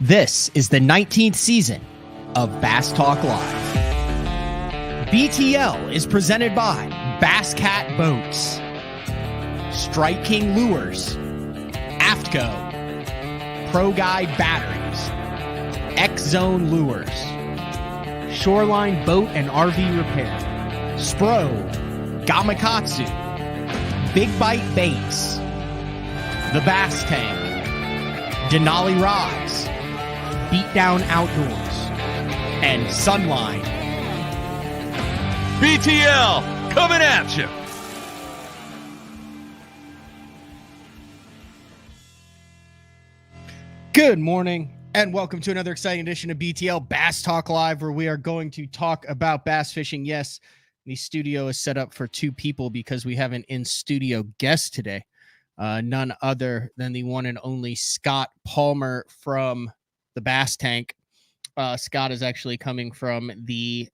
This is the 19th season of Bass Talk Live. BTL is presented by Bass Cat Boats, Strike King Lures, Aftco, Pro Guide Batteries, X-Zone Lures, Shoreline Boat and RV Repair, Spro, Gamakatsu, Big Bite Baits, The Bass Tank, Denali Rods, Beatdown Outdoors, and Sunline. BTL coming at you. Good morning, and welcome to another exciting edition of BTL Bass Talk Live, where we are going to talk about bass fishing. Yes, the studio is set up for two people because we have an in-studio guest today. None other than the one and only Scott Palmer from the Bass Tank. Scott is actually coming from the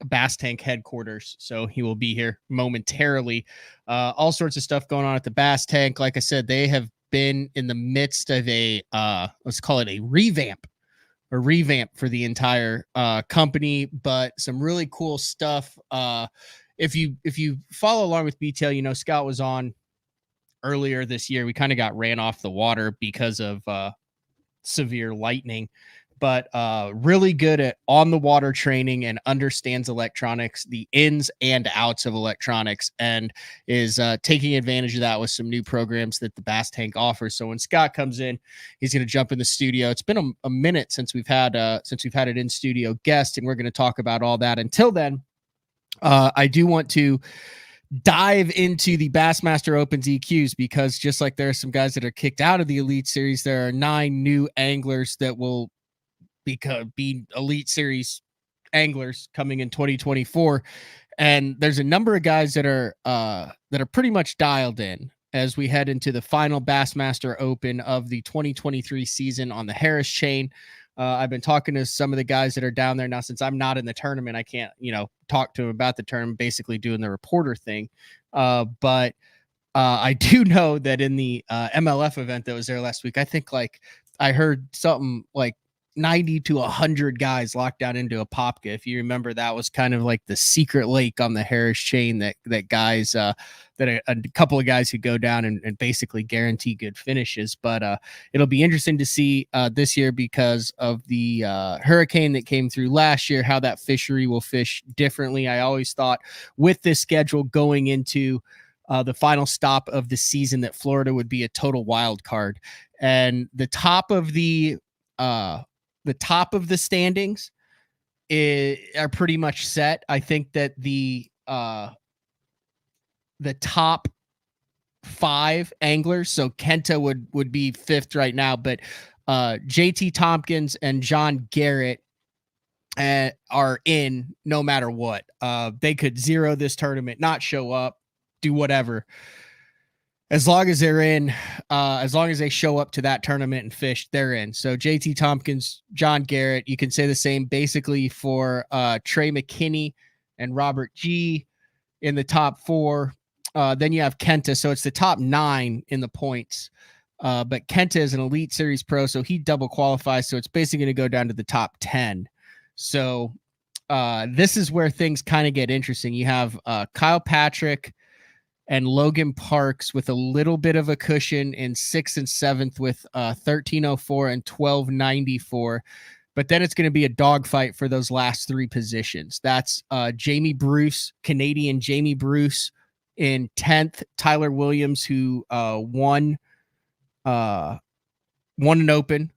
Bass Tank headquarters, so he will be here momentarily. All sorts of stuff going on at the Bass Tank. Like I said, they have been in the midst of a let's call it a revamp for the entire company, but some really cool stuff. If you follow along with BTL, you know Scott was on earlier this year. We kind of got ran off the water because of severe lightning, but really good at on the water training and understands electronics, the ins and outs of electronics, and is taking advantage of that with some new programs that the Bass Tank offers. So when Scott comes in, he's going to jump in the studio. It's been a minute since we've had an in studio guest, and we're going to talk about all that. Until then, I do want to dive into the Bassmaster Open EQs, because just like there are some guys that are kicked out of the Elite Series, there are 9 new anglers that will be Elite Series anglers coming in 2024, and there's a number of guys that are pretty much dialed in as we head into the final Bassmaster Open of the 2023 season on the Harris chain. I've been talking to some of the guys that are down there now. Since I'm not in the tournament, I can't, talk to them about the tournament, basically doing the reporter thing. But I do know that in the MLF event that was there last week, I think I heard something like 90 to 100 guys locked down into a Popka. If you remember, that was kind of like the secret lake on the Harris chain that guys, that a couple of guys could go down and basically guarantee good finishes. But it'll be interesting to see this year, because of the hurricane that came through last year, how that fishery will fish differently. I always thought with this schedule going into the final stop of the season that Florida would be a total wild card, and the top of the standings are pretty much set. I think that the top 5 anglers, so Kenta would be 5th right now, but JT Tompkins and John Garrett are in no matter what. They could zero this tournament, not show up, do whatever. As long as they're in, as long as they show up to that tournament and fish, they're in. So JT Tompkins, John Garrett, you can say the same basically for Trey McKinney and Robert G in the top 4. Then you have Kenta. So it's the top 9 in the points. But Kenta is an Elite Series pro, so he double qualifies. So it's basically going to go down to the top 10. So this is where things kind of get interesting. You have Kyle Patrick and Logan Parks with a little bit of a cushion in 6th and 7th with 1304 and 1294. But then it's going to be a dogfight for those last 3 positions. That's Jamie Bruce, Canadian Jamie Bruce in 10th, Tyler Williams, who won an open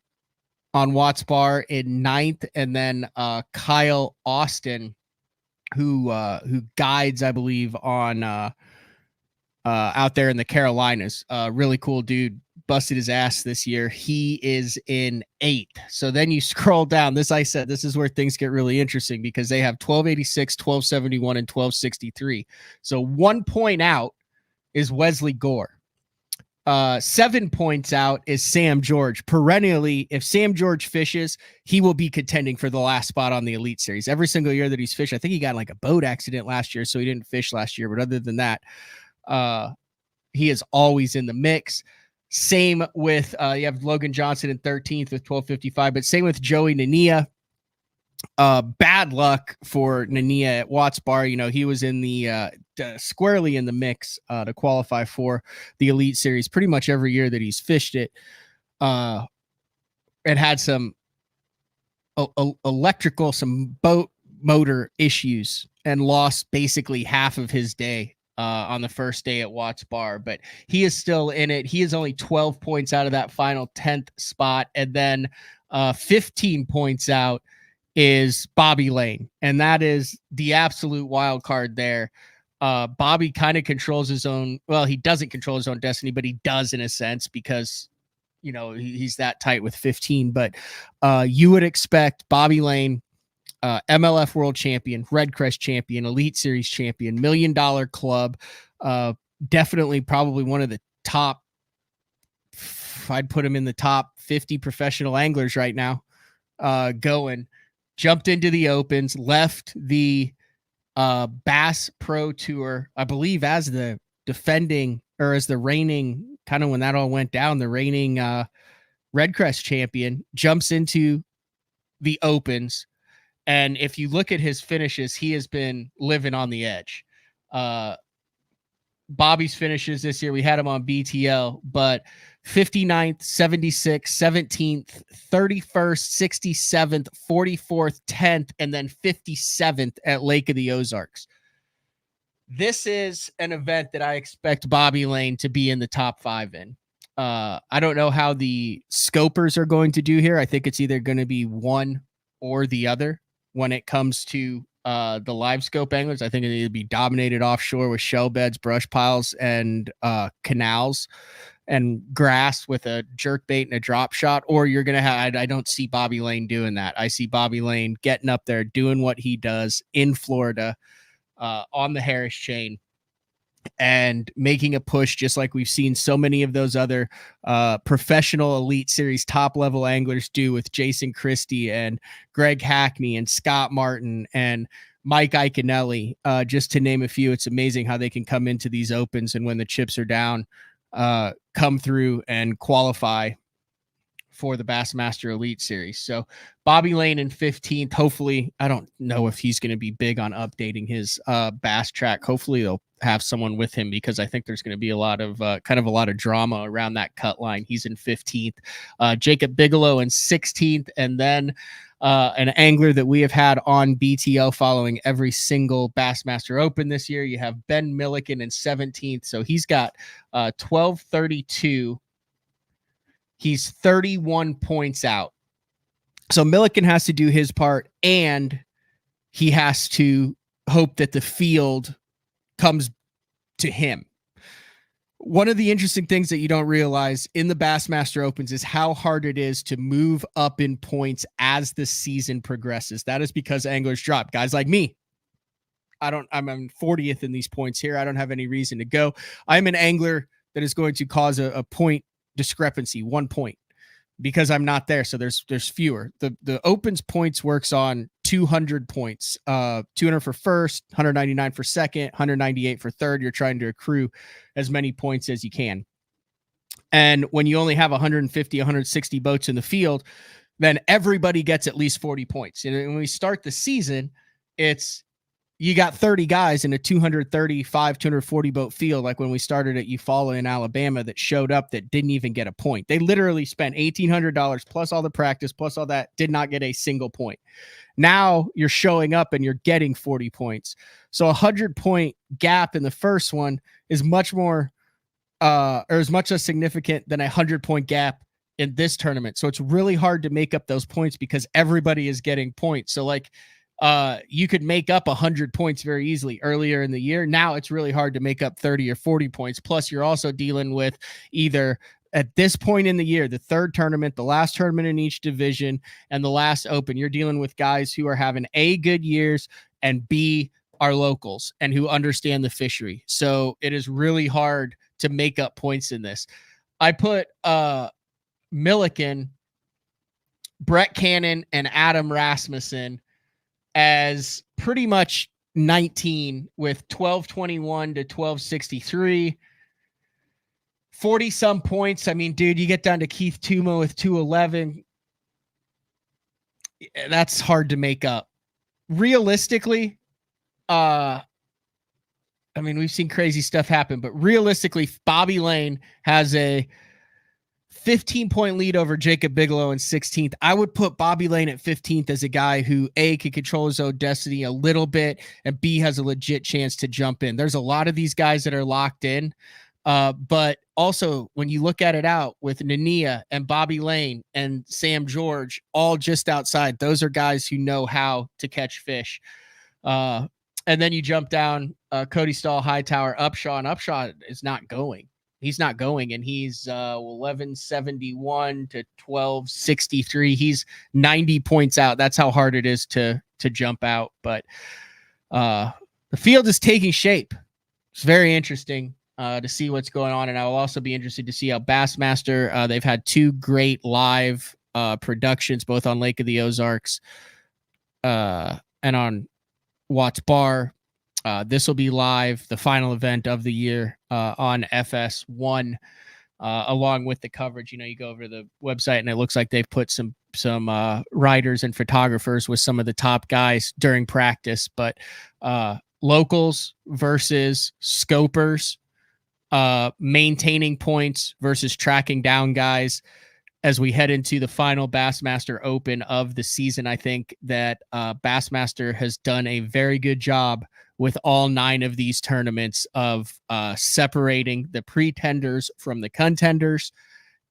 on Watts Bar, in 9th, and then Kyle Austin, who guides, I believe, on out there in the Carolinas. Really cool dude, busted his ass this year. He is in 8th. So then you scroll down. This is where things get really interesting, because they have 1286, 1271, and 1263. So 1 point out is Wesley Gore. 7 points out is Sam George. Perennially, if Sam George fishes, he will be contending for the last spot on the Elite Series. Every single year that he's fished, I think he got like a boat accident last year, so he didn't fish last year. But other than that, he is always in the mix. Same with you have Logan Johnson in 13th with 12:55, but same with Joey Nania. Bad luck for Nania at Watts Bar. You know, he was in the squarely in the mix to qualify for the Elite Series pretty much every year that he's fished it. It had some electrical, some boat motor issues, and lost basically half of his day on the first day at Watts Bar, but he is still in it. He is only 12 points out of that final 10th spot, and then 15 points out is Bobby Lane, and that is the absolute wild card there. Bobby kind of controls his own, well, he doesn't control his own destiny, but he does in a sense, because you know he's that tight with 15. But you would expect Bobby Lane, MLF World Champion, Red Crest Champion, Elite Series Champion, $1 Million Club, definitely probably one of the top, I'd put him in the top 50 professional anglers right now, going. Jumped into the Opens, left the Bass Pro Tour, I believe, as the defending, or as the reigning, kind of when that all went down, the reigning Red Crest champion, jumps into the Opens. And if you look at his finishes, he has been living on the edge. Bobby's finishes this year, we had him on BTL, but 59th, 76th, 17th, 31st, 67th, 44th, 10th, and then 57th at Lake of the Ozarks. This is an event that I expect Bobby Lane to be in the top 5 in. I don't know how the scopers are going to do here. I think it's either going to be one or the other when it comes to the live scope anglers. I think it'll be dominated offshore with shell beds, brush piles, and canals and grass with a jerk bait and a drop shot. Or you're going to have, I don't see Bobby Lane doing that. I see Bobby Lane getting up there, doing what he does in Florida on the Harris chain, and making a push, just like we've seen so many of those other professional Elite Series top level anglers do, with Jason Christie and Greg Hackney and Scott Martin and Mike Iaconelli, just to name a few. It's amazing how they can come into these Opens, and when the chips are down, come through and qualify for the Bassmaster Elite Series. So Bobby Lane in 15th. Hopefully, I don't know if he's going to be big on updating his bass track. Hopefully they'll have someone with him, because I think there's going to be a lot of kind of a lot of drama around that cut line. He's in 15th. Jacob Bigelow in 16th, and then an angler that we have had on BTL following every single Bassmaster Open this year. You have Ben Milliken in 17th. So he's got 12:32. He's 31 points out. So Milliken has to do his part, and he has to hope that the field comes to him. One of the interesting things that you don't realize in the Bassmaster Opens is how hard it is to move up in points as the season progresses. That is because anglers drop. Guys like me, I'm on 40th in these points here. I don't have any reason to go. I'm an angler that is going to cause a point discrepancy, 1 point, because I'm not there. So there's fewer. The Opens points works on 200 points, 200 for first, 199 for second, 198 for third. You're trying to accrue as many points as you can. And when you only have 150, 160 boats in the field, then everybody gets at least 40 points. And when we start the season, you got 30 guys in a 235, 240 boat field, like when we started at Eufaula in Alabama, that showed up that didn't even get a point. They literally spent $1,800 plus all the practice, plus all that, did not get a single point. Now you're showing up and you're getting 40 points. So 100-point gap in the first one is much more, or is much less significant than a 100-point gap in this tournament. So it's really hard to make up those points because everybody is getting points. So like, you could make up 100 points very easily earlier in the year. Now it's really hard to make up 30 or 40 points. Plus you're also dealing with, either at this point in the year, the third tournament, the last tournament in each division, and the last Open, you're dealing with guys who are having A, good years, and B, are locals and who understand the fishery. So it is really hard to make up points in this. I put Milliken, Brett Cannon, and Adam Rasmussen as pretty much 19 with 1221 to 1263, 40 some points. I mean, dude, you get down to Keith Tuma with 211. That's hard to make up. Realistically, I mean, we've seen crazy stuff happen, but realistically, Bobby Lane has a 15-point lead over Jacob Bigelow in 16th. I would put Bobby Lane at 15th as a guy who, A, can control his own destiny a little bit, and B, has a legit chance to jump in. There's a lot of these guys that are locked in, but also when you look at it out with Nania and Bobby Lane and Sam George, all just outside, those are guys who know how to catch fish. And then you jump down Cody Stahl, Hightower, Upshaw, and Upshaw is not going. He's not going, and he's 1171 to 1263. He's 90 points out. That's how hard it is to jump out. But the field is taking shape. It's very interesting to see what's going on, and I will also be interested to see how Bassmaster. They've had 2 great live productions, both on Lake of the Ozarks and on Watts Bar. This will be live, the final event of the year on FS1, along with the coverage. You know, you go over to the website and it looks like they've put some riders and photographers with some of the top guys during practice. But locals versus scopers, maintaining points versus tracking down guys. As we head into the final Bassmaster Open of the season, I think that Bassmaster has done a very good job with all 9 of these tournaments of separating the pretenders from the contenders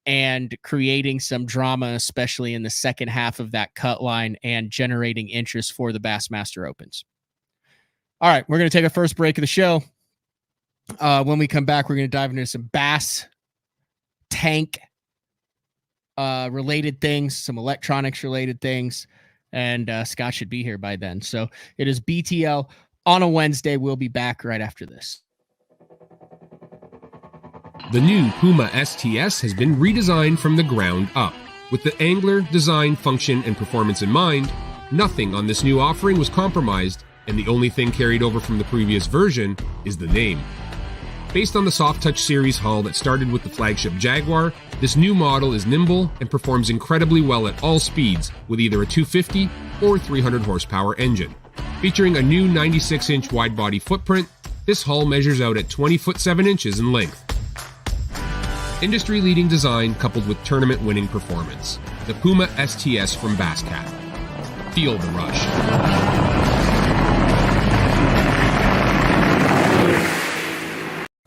and creating some drama, especially in the second half of that cut line, and generating interest for the Bassmaster Opens. All right, we're going to take our first break of the show. When we come back, we're going to dive into some bass tank related things, some electronics related things, and Scott should be here by then. So it is BTL on a Wednesday. We'll be back right after this. The new Puma STS has been redesigned from the ground up. With the angler, design, function, and performance in mind, nothing on this new offering was compromised, and the only thing carried over from the previous version is the name. Based on the Soft Touch series hull that started with the flagship Jaguar, this new model is nimble and performs incredibly well at all speeds with either a 250 or 300 horsepower engine. Featuring a new 96-inch wide-body footprint, this hull measures out at 20 foot 7 inches in length. Industry-leading design coupled with tournament-winning performance. The Puma STS from Basscat. Feel the rush.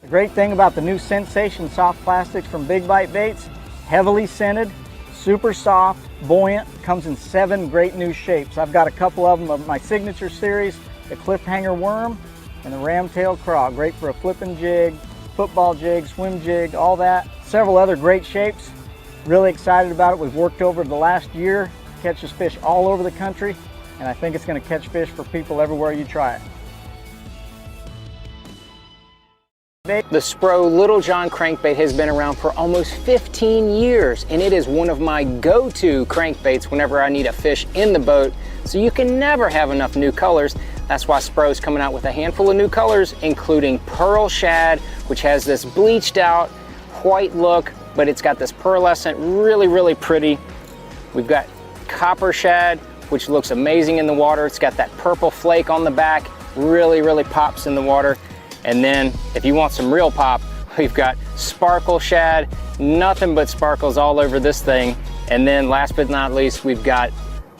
The great thing about the new Sensation soft plastics from Big Bite Baits, heavily scented, super soft, buoyant, comes in 7 great new shapes. I've got a couple of them of my signature series, the cliffhanger worm and the ramtail craw. Great for a flipping jig, football jig, swim jig, all that. Several other great shapes. Really excited about it. We've worked over the last year, catches fish all over the country, and I think it's going to catch fish for people everywhere you try it. The Spro Little John crankbait has been around for almost 15 years, and it is one of my go-to crankbaits whenever I need a fish in the boat, so you can never have enough new colors. That's why Spro's coming out with a handful of new colors, including Pearl Shad, which has this bleached out white look, but it's got this pearlescent, really pretty. We've got Copper Shad, which looks amazing in the water. It's got that purple flake on the back, really pops in the water. And then if you want some real pop, we've got Sparkle Shad, nothing but sparkles all over this thing. And then last but not least, we've got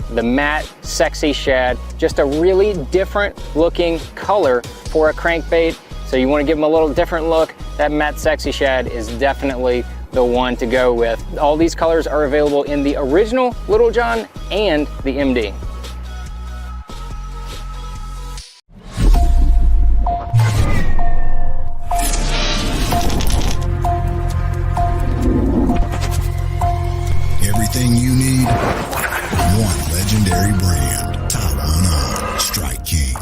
the matte Sexy Shad, just a really different looking color for a crankbait. So you want to give them a little different look, that matte Sexy Shad is definitely the one to go with. All these colors are available in the original Little John and the MD. Everything you need, one legendary brand. Top 1 Strike King.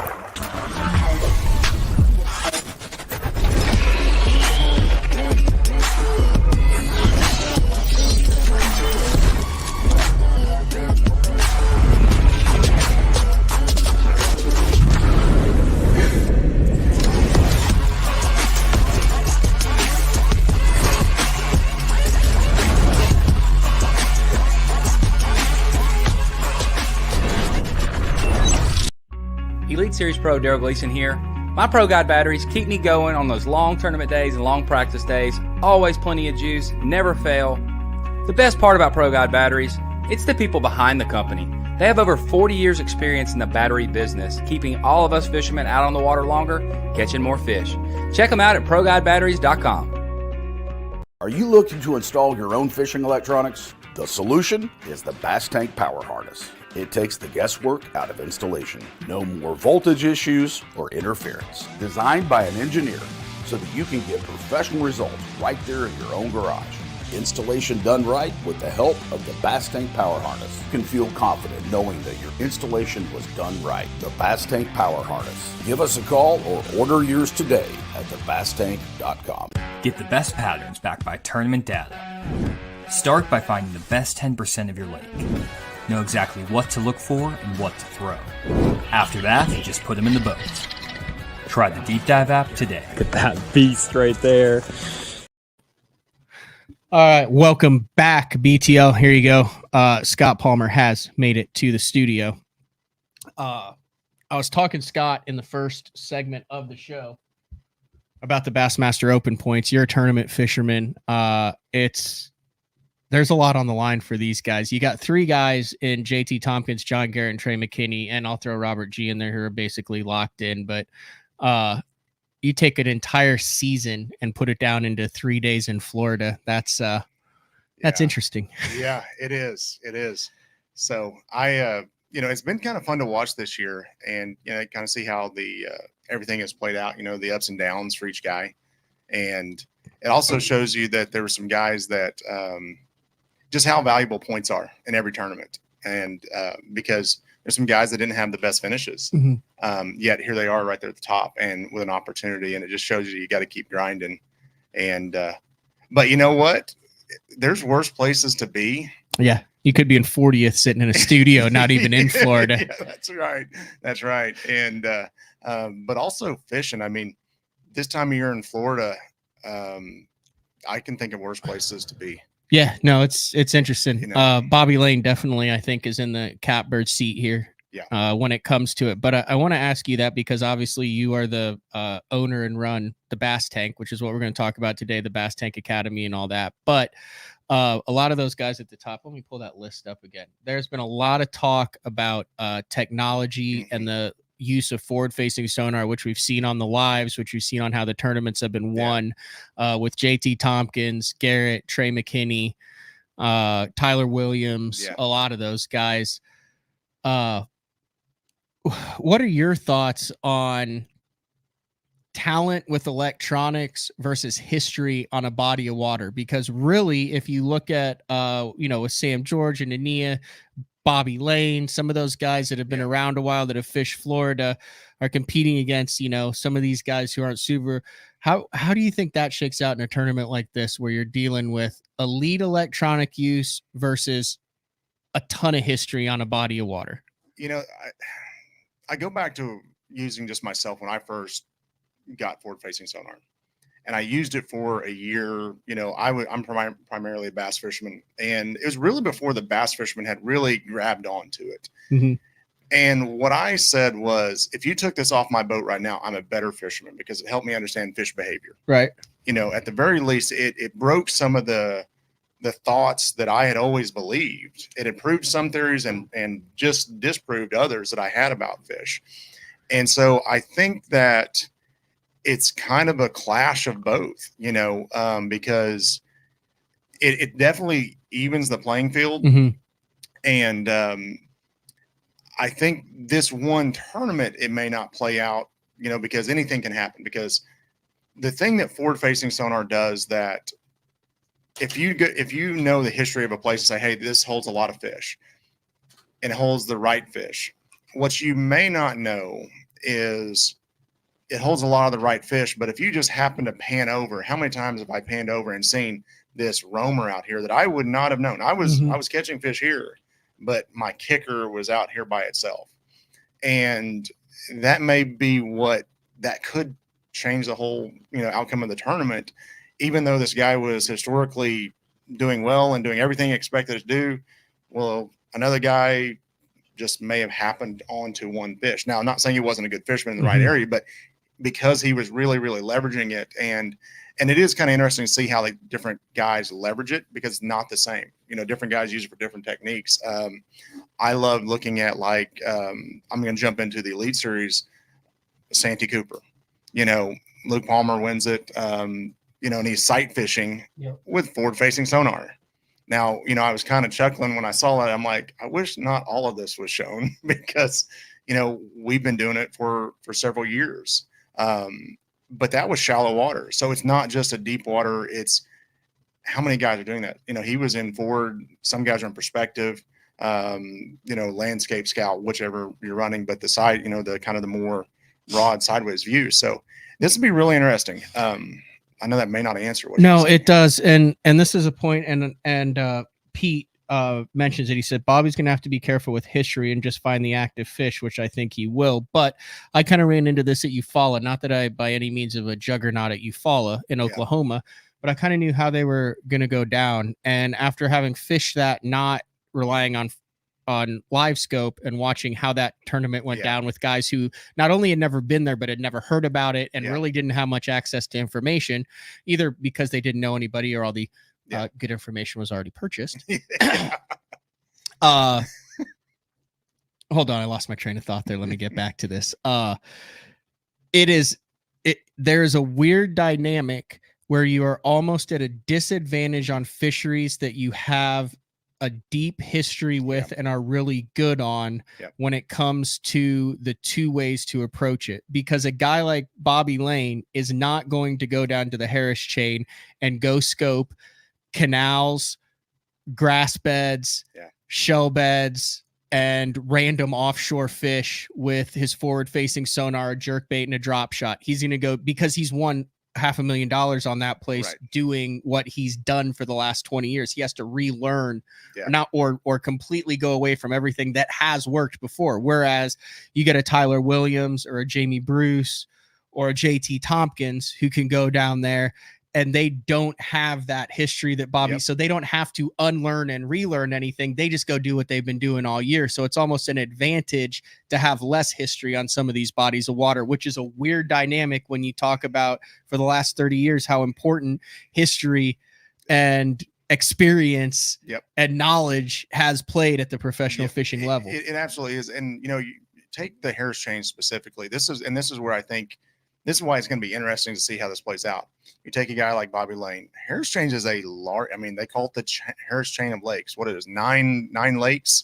Elite Series Pro Daryl Gleason here. My Pro Guide batteries keep me going on those long tournament days and long practice days. Always plenty of juice, never fail. The best part about Pro Guide batteries, it's the people behind the company. They have over 40 years experience in the battery business, keeping all of us fishermen out on the water longer, catching more fish. Check them out at ProGuideBatteries.com. Are you looking to install your own fishing electronics? The solution is the Bass Tank Power Harness. It takes the guesswork out of installation. No more voltage issues or interference. Designed by an engineer so that you can get professional results right there in your own garage. Installation done right with the help of the Bass Tank Power Harness. You can feel confident knowing that your installation was done right. The Bass Tank Power Harness. Give us a call or order yours today at thebasstank.com. Get the best patterns backed by tournament data. Start by finding the best 10% of your lake. Know exactly what to look for and what to throw. After that, just put them in the boat. Try the Deep Dive app today. Look at that beast right there. All right, welcome back, BTL. Here you go. Scott Palmer has made it to the studio. I was talking, Scott, in the first segment of the show about the Bassmaster Open points. You're a tournament fisherman. There's a lot on the line for these guys. You got three guys in JT Tompkins, John Garrett, and Trey McKinney, and I'll throw Robert G in there who are basically locked in. But you take an entire season and put it down into 3 days in Florida. That's interesting. Yeah, it is. It is. So it's been kind of fun to watch this year and, kind of see how the everything has played out, the ups and downs for each guy. And it also shows you that there were some guys that just how valuable points are in every tournament. And because there's some guys that didn't have the best finishes, yet here they are right there at the top and with an opportunity. And it just shows you got to keep grinding. And but you know what? There's worse places to be. Yeah, you could be in 40th sitting in a studio, not even in Florida. Yeah, that's right. That's right. And but also fishing. I mean, this time of year in Florida, I can think of worse places to be. Yeah, no, it's interesting. Bobby Lane definitely, I think, is in the catbird seat here. Yeah. When it comes to it, but I want to ask you that because obviously you are the owner and run the Bass Tank, which is what we're going to talk about today, the Bass Tank Academy and all that. But a lot of those guys at the top. Let me pull that list up again. There's been a lot of talk about technology and the use of forward-facing sonar, which we've seen on the lives, which we've seen on how the tournaments have been won with JT Tompkins, Garrett, Trey McKinney, Tyler Williams, a lot of those guys. What are your thoughts on talent with electronics versus history on a body of water? Because really, if you look at, with Sam George and Ania, Bobby Lane, some of those guys that have been around a while that have fished Florida are competing against, some of these guys who aren't super. How do you think that shakes out in a tournament like this where you're dealing with elite electronic use versus a ton of history on a body of water? I go back to using just myself when I first got forward-facing sonar, and I used it for a year. I'm primarily a bass fisherman, and it was really before the bass fishermen had really grabbed onto it. Mm-hmm. And what I said was, if you took this off my boat right now, I'm a better fisherman because it helped me understand fish behavior. Right. At the very least, it broke some of the thoughts that I had always believed. It improved some theories and just disproved others that I had about fish. And so I think that it's kind of a clash of both, because it definitely evens the playing field. Mm-hmm. And I think this one tournament, it may not play out, because anything can happen. Because the thing that forward-facing sonar does that, if you know the history of a place and say, hey, this holds a lot of fish and it holds the right fish, what you may not know is it holds a lot of the right fish. But if you just happen to pan over, how many times have I panned over and seen this roamer out here that I would not have known? I was catching fish here, but my kicker was out here by itself. And that may be what that could change the whole, outcome of the tournament. Even though this guy was historically doing well and doing everything expected to do, well, another guy just may have happened onto one fish. Now, I'm not saying he wasn't a good fisherman in the right area, but because he was really, really leveraging it, and it is kind of interesting to see how like different guys leverage it, because it's not the same. You know, different guys use it for different techniques. I love looking at like I'm going to jump into the Elite Series, Santee Cooper. You know, Luke Palmer wins it. You know, and he's sight fishing with forward-facing sonar. Now, you know, I was kind of chuckling when I saw that. I'm like, I wish not all of this was shown because, you know, we've been doing it for several years. But that was shallow water. So it's not just a deep water. It's how many guys are doing that? You know, he was in forward. Some guys are in perspective, you know, landscape scout, whichever you're running, but the side, you know, the kind of the more broad sideways view. So this would be really interesting. I know that may not answer what. No, it does. And this is a point. And Pete mentions it. He said Bobby's going to have to be careful with history and just find the active fish, which I think he will. But I kind of ran into this at Eufaula. Not that I by any means of a juggernaut at Eufaula in Oklahoma, but I kind of knew how they were going to go down. And after having fished that, not relying on live scope and watching how that tournament went down with guys who not only had never been there, but had never heard about it and really didn't have much access to information, either because they didn't know anybody or all the good information was already purchased. Hold on. I lost my train of thought there. Let me get back to this. There's a weird dynamic where you are almost at a disadvantage on fisheries that you have a deep history with and are really good on when it comes to the two ways to approach it. Because a guy like Bobby Lane is not going to go down to the Harris chain and go scope canals, grass beds, shell beds, and random offshore fish with his forward facing sonar, a jerk bait, and a drop shot. He's going to go because he's won $500,000 on that place doing what he's done for the last 20 years. He has to relearn or completely go away from everything that has worked before. Whereas you get a Tyler Williams or a Jamie Bruce or a JT Tompkins who can go down there and they don't have that history that Bobby, so they don't have to unlearn and relearn anything. They just go do what they've been doing all year. So it's almost an advantage to have less history on some of these bodies of water, which is a weird dynamic when you talk about for the last 30 years, how important history and experience and knowledge has played at the professional fishing level. It absolutely is. And, you know, you take the Harris chain specifically. This is where I think this is why it's going to be interesting to see how this plays out. You take a guy like Bobby Lane. Harris chain is a large, I mean, they call it the Harris chain of lakes. What it is, nine lakes,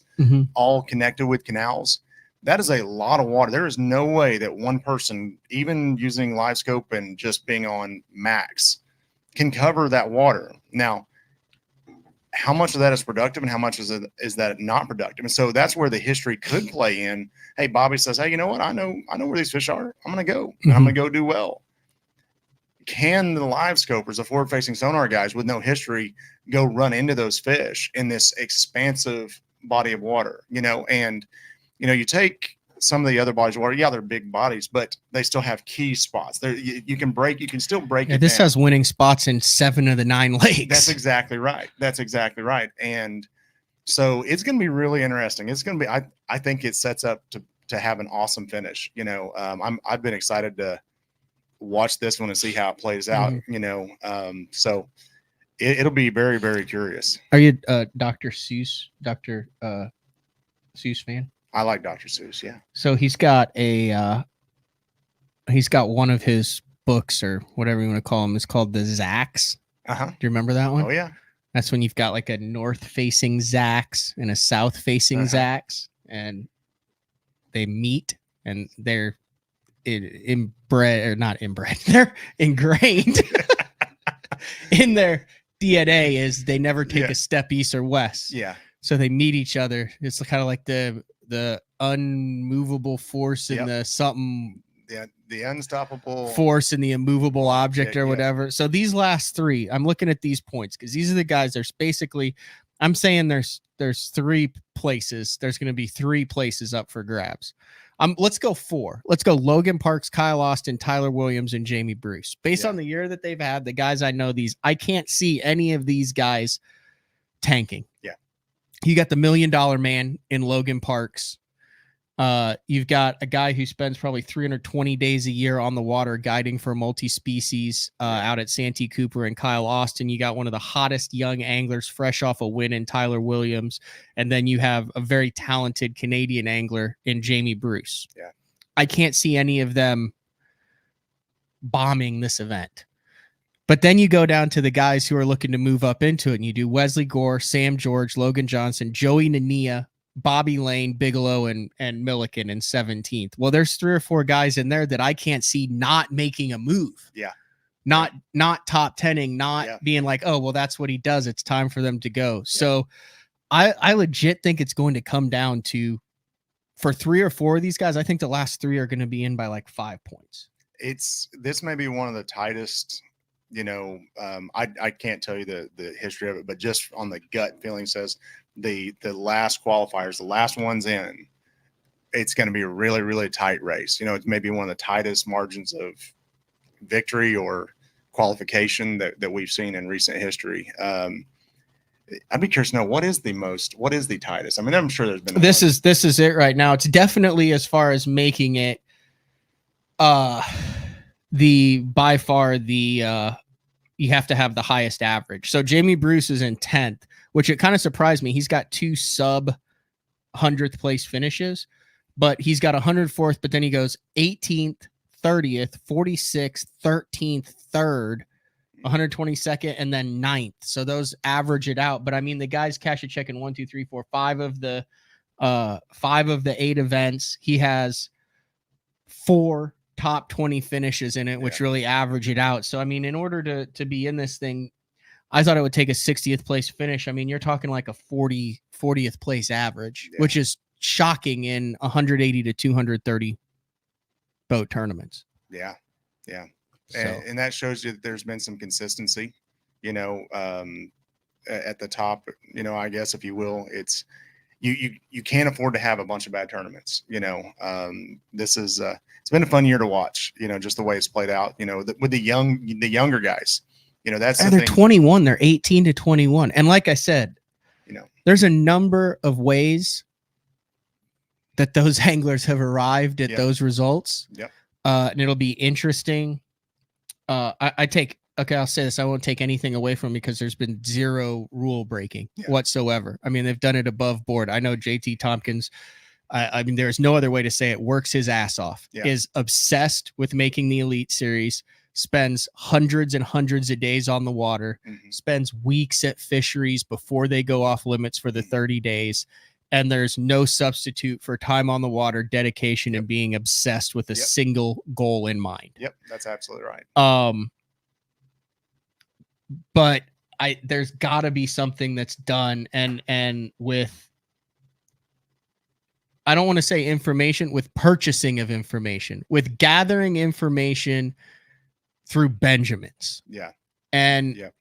all connected with canals. That is a lot of water. There is no way that one person, even using live scope and just being on max, can cover that water. Now, how much of that is productive and how much is that not productive? And so that's where the history could play in. Hey, Bobby says, hey, you know what? I know where these fish are. I'm going to go and I'm going to go do well. Can the live scopers, the forward facing sonar guys with no history, go run into those fish in this expansive body of water? You know, and, you know, you take some of the other bodies of water. Yeah, they're big bodies, but they still have key spots. There, you can still break it. This down. has winning spots in 7 of the 9 lakes. That's exactly right. And so it's going to be really interesting. It's going to be, I think it sets up to have an awesome finish. You know, I've been excited to watch this one and see how it plays out, you know. So it'll be very, very curious. Are you Dr. Seuss fan? I like Dr. Seuss. Yeah. So he's got one of his books or whatever you want to call them. It's called the Zacks. Do you remember that one? Oh yeah. That's when you've got like a north facing Zacks and a south facing Zacks, and they meet and they're inbred or not inbred. They're ingrained in their DNA is they never take a step east or west. Yeah. So they meet each other. It's kind of like the unmovable force in the something. The unstoppable force in the immovable object or whatever. So these last 3, I'm looking at these points because these are the guys. There's basically, I'm saying there's 3 places. There's going to be 3 places up for grabs. Let's go 4. Let's go Logan Parks, Kyle Austin, Tyler Williams, and Jamie Bruce. Based on the year that they've had, the guys I know, I can't see any of these guys tanking. Yeah. You got the $1 million man in Logan Parks You've got a guy who spends probably 320 days a year on the water guiding for multi-species out at Santee Cooper and Kyle Austin. You got one of the hottest young anglers fresh off a win in Tyler Williams. And then you have a very talented Canadian angler in Jamie Bruce. Yeah. I can't see any of them bombing this event. But then you go down to the guys who are looking to move up into it, and you do Wesley Gore, Sam George, Logan Johnson, Joey Nania, Bobby Lane, Bigelow, and Milliken in 17th. Well, there's 3 or 4 guys in there that I can't see not making a move. Yeah. Not top 10ing, not being like, oh, well, that's what he does. It's time for them to go. Yeah. So I legit think it's going to come down to, for 3 or 4 of these guys, I think the last 3 are going to be in by like 5 points. This may be one of the tightest, I can't tell you the history of it, but just on the gut feeling says the last qualifiers, the last ones in, it's going to be a really, really tight race. It's maybe one of the tightest margins of victory or qualification that we've seen in recent history. I'd be curious to know what is the tightest? I mean, I'm sure there's been this is it right now. It's definitely, as far as making it, by far you have to have the highest average. So Jamie Bruce is in 10th, which it kind of surprised me. He's got 2 sub 100th place finishes, but he's got 104th, but then he goes 18th, 30th, 46th, 13th, 3rd, 122nd, and then 9th. So those average it out. But I mean, the guys cash a check in 1, 2, 3, 4, 5 of the 8 events. He has 4 top 20 finishes in it, which really average it out. So I mean, in order to be in this thing, I thought it would take a 60th place finish. I mean, you're talking like a 40th place average, which is shocking in 180 to 230 boat tournaments. Yeah. So. And that shows you that there's been some consistency, at the top, I guess, if you will. It's you can't afford to have a bunch of bad tournaments. This is it's been a fun year to watch, just the way it's played out, with the younger guys, that's the they're thing. 21, they're 18 to 21. And like I said, there's a number of ways that those anglers have arrived at those results. Yep. And it'll be interesting. I'll say this. I won't take anything away from it because there's been 0 rule breaking whatsoever. I mean, they've done it above board. I know JT Tompkins, I mean, there's no other way to say it, works his ass off, is obsessed with making the Elite Series, spends hundreds and hundreds of days on the water, spends weeks at fisheries before they go off limits for the 30 days. And there's no substitute for time on the water, dedication, and being obsessed with a single goal in mind. Yep, that's absolutely right. But there's got to be something that's done, and with, I don't want to say information, with purchasing of information, with gathering information through Benjamins. Yeah. And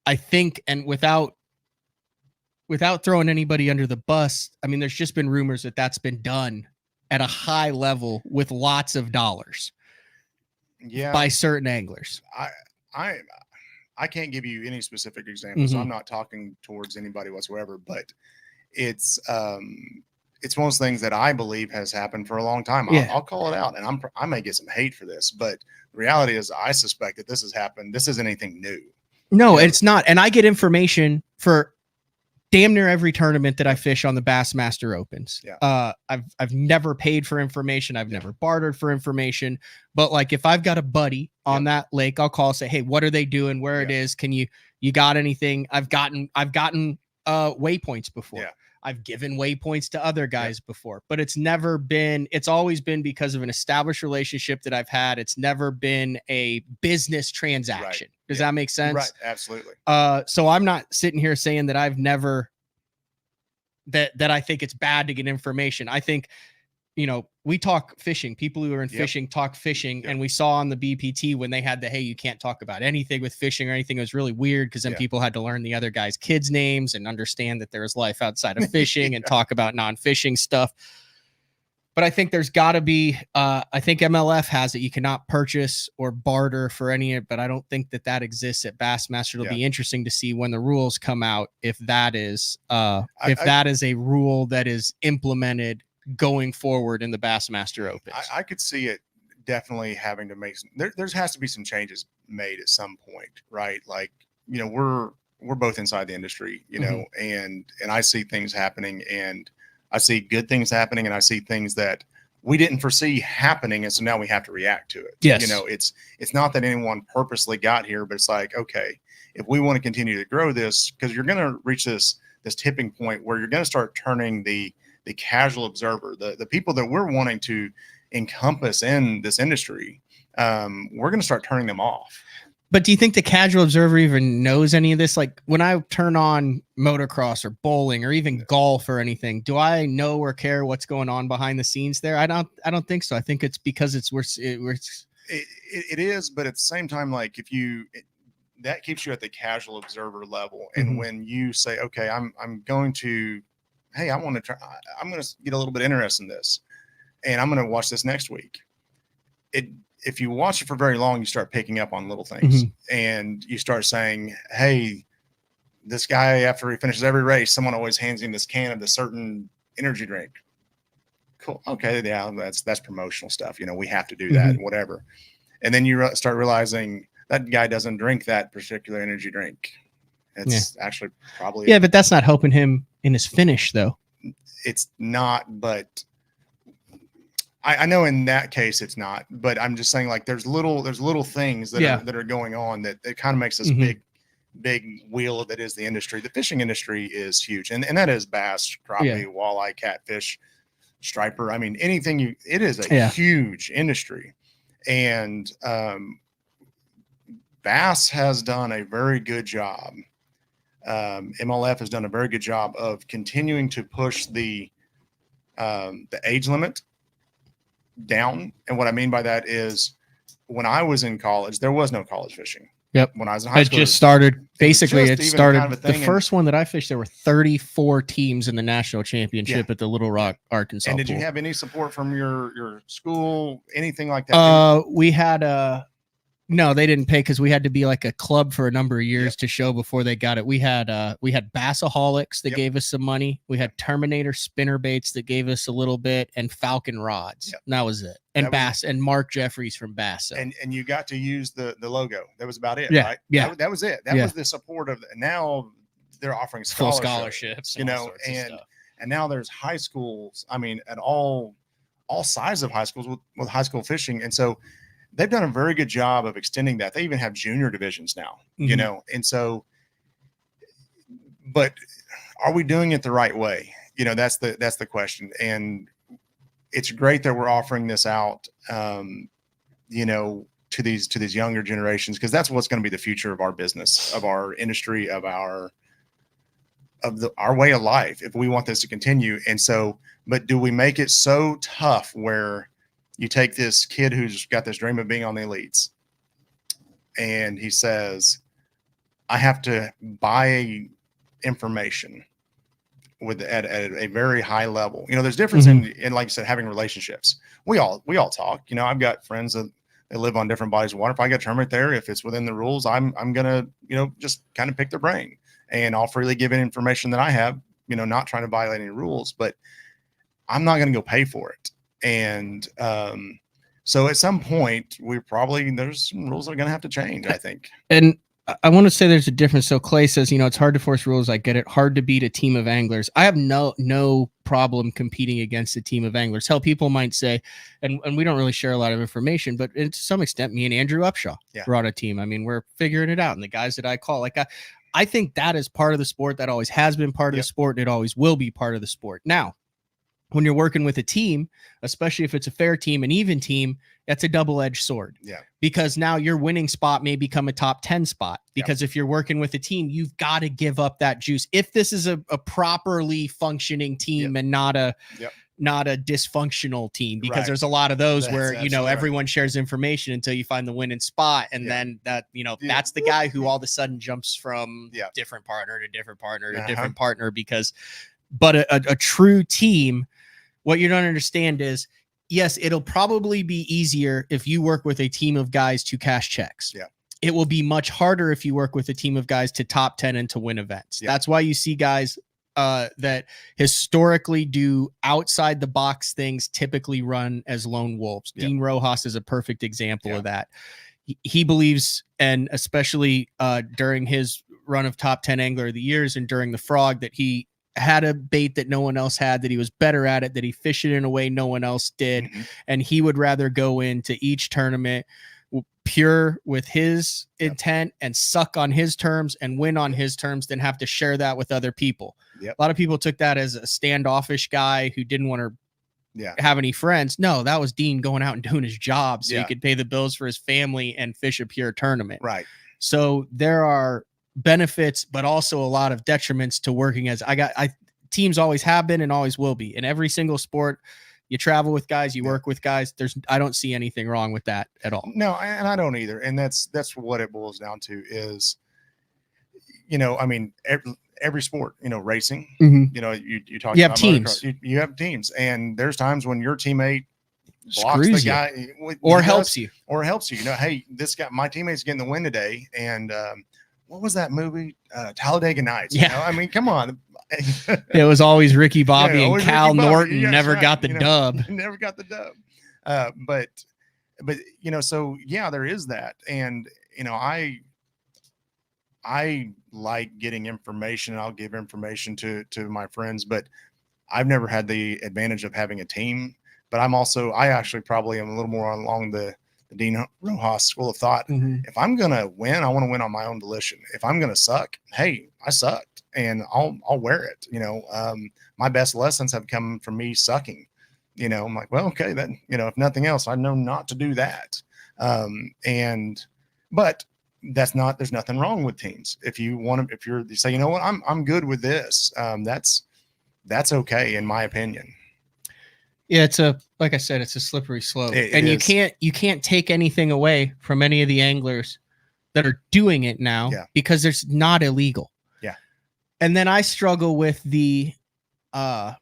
I think, and without throwing anybody under the bus, I mean, there's just been rumors that that's been done at a high level with lots of dollars by certain anglers. I can't give you any specific examples. So I'm not talking towards anybody whatsoever, but it's one of those things that I believe has happened for a long time. I'll call it out, and I may get some hate for this, but the reality is I suspect that this has happened. This isn't anything new. No, it's not. And I get information for damn near every tournament that I fish on the Bassmaster Opens. Yeah. I've never paid for information. I've never bartered for information. But like, if I've got a buddy on that lake, I'll call, say, hey, what are they doing? Where it is? Can you got anything? I've gotten waypoints before. Yeah. I've given waypoints to other guys before, but it's always been because of an established relationship that I've had. It's never been a business transaction. Right. Does that make sense? Right. Absolutely. So I'm not sitting here saying that I've never, that I think it's bad to get information. I think, we talk fishing. People who are in fishing talk fishing. And we saw on the BPT when they had hey, you can't talk about anything with fishing or anything. It was really weird because then people had to learn the other guys' kids' names and understand that there is life outside of fishing and talk about non-fishing stuff. But I think there's got to be, I think MLF has it. You cannot purchase or barter for any of it, but I don't think that exists at Bassmaster. It'll be interesting to see when the rules come out, if that is, that is a rule that is implemented going forward in the Bassmaster Open? I could see it definitely having to make there has to be some changes made at some point, right? Like, you know, we're both inside the industry, you know, and I see things happening, and I see good things happening, and I see things that we didn't foresee happening, and so now we have to react to it. Yes. You know, it's not that anyone purposely got here, but it's like, okay, if we want to continue to grow this, because you're going to reach this tipping point where you're going to start turning the casual observer, the people that we're wanting to encompass in this industry, we're going to start turning them off. But do you think the casual observer even knows any of this? Like when I turn on motocross or bowling or even golf or anything, do I know or care what's going on behind the scenes there? I don't think so. I think it's because it is, but at the same time, like that keeps you at the casual observer level. And when you say, okay, I'm going to, hey, I'm going to get a little bit interested in this, and I'm going to watch this next week. If you watch it for very long, you start picking up on little things, and you start saying, hey, this guy, after he finishes every race, someone always hands him this can of this certain energy drink. Cool. Okay. Yeah. That's promotional stuff. You know, we have to do that, whatever. And then you start realizing that guy doesn't drink that particular energy drink. It's actually probably, but that's not helping him in his finish though. It's not, but I know in that case it's not, but I'm just saying, like, there's little things that are going on that it kind of makes this big wheel that is the industry. The fishing industry is huge, and that is bass, crappie, walleye, catfish, striper. I mean, anything it is a huge industry, and bass has done a very good job. MLF has done a very good job of continuing to push the age limit down. And what I mean by that is, when I was in college, there was no college fishing. Yep. When I was in high school, it started. Basically, it started kind of the first one that I fished. There were 34 teams in the national championship at the Little Rock, Arkansas. And did you have any support from your school, anything like that? We had no, they didn't pay because we had to be like a club for a number of years to show before they got it. We had Bassaholics that gave us some money. We had Terminator spinner baits that gave us a little bit, and Falcon rods. And that was it. And and Mark Jeffries from Bass. And you got to use the logo. That was about it, yeah, right? Yeah. That was it. That was the support of now they're offering scholarships, you know, and now there's high schools. I mean, at all sizes of high schools with high school fishing. And so they've done a very good job of extending that. They even have junior divisions now, you know? And so, but are we doing it the right way? You know, that's the question. And it's great that we're offering this out, you know, to these younger generations, because that's what's going to be the future of our business, of our industry, of our way of life, if we want this to continue. And so, but do we make it so tough where you take this kid who's got this dream of being on the elites, and he says, I have to buy information at a very high level. You know, there's difference in, like you said, having relationships. We all talk. You know, I've got friends that they live on different bodies of water. If I get a tournament there, if it's within the rules, I'm gonna, you know, just kind of pick their brain, and I'll freely give in information that I have, you know, not trying to violate any rules, but I'm not gonna go pay for it. And so at some point, there's some rules that are going to have to change, I think. And I want to say there's a difference. So Clay says, you know, it's hard to force rules. I get it. Hard to beat a team of anglers. I have no problem competing against a team of anglers. Hell, people might say, and we don't really share a lot of information, but to some extent, me and Andrew Upshaw brought a team. I mean, we're figuring it out. And the guys that I call, like, I think that is part of the sport. That always has been part of the sport. And it always will be part of the sport. Now, when you're working with a team, especially if it's a fair team, an even team, that's a double-edged sword. Yeah. Because now your winning spot may become a top 10 spot. Because if you're working with a team, you've got to give up that juice. If this is a properly functioning team and not a dysfunctional team, because there's a lot of those where, you know, everyone shares information until you find the winning spot. And then that, you know, that's the guy who all of a sudden jumps from different partner to different partner to different partner but a true team, what you don't understand is, yes, it'll probably be easier if you work with a team of guys to cash checks. Yeah. It will be much harder if you work with a team of guys to top 10 and to win events. Yeah. That's why you see guys that historically do outside the box things typically run as lone wolves. Yep. Dean Rojas is a perfect example of that. He believes, and especially during his run of top 10 angler of the years and during the Frog, that he had a bait that no one else had, that he was better at it, that he fished it in a way no one else did. Mm-hmm. And he would rather go into each tournament pure with his intent and suck on his terms and win on his terms than have to share that with other people. Yep. A lot of people took that as a standoffish guy who didn't want to have any friends. No, that was Dean going out and doing his job so he could pay the bills for his family and fish a pure tournament. Right. So there are benefits, but also a lot of detriments to working as teams always have been and always will be in every single sport. You travel with guys, you work with guys. I don't see anything wrong with that at all. No, and I don't either. And that's what it boils down to is, I mean, every sport, racing, you talk you about have teams, you have teams, and there's times when your teammate blocks screws the guy or helps you. Hey, this guy, my teammate's getting the win today. And, what was that movie? Talladega Nights. Yeah. I mean, come on. It was always Ricky Bobby and Cal Ricky Bobby. Norton Yes, never right. got the dub. Never got the dub. But so yeah, there is that. And, I like getting information. I'll give information to my friends, but I've never had the advantage of having a team. But I actually probably am a little more along the Dean Rojas school of thought. Mm-hmm. If I'm going to win, I want to win on my own volition. If I'm going to suck, hey, I sucked and I'll wear it. My best lessons have come from me sucking. I'm like, well, okay, then, if nothing else, I know not to do that. But there's nothing wrong with teams. If you say, you know what, I'm good with this. That's okay. In my opinion. Yeah. Like I said, it's a slippery slope, and you you can't take anything away from any of the anglers that are doing it now because it's not illegal. Yeah. And then I struggle with the, I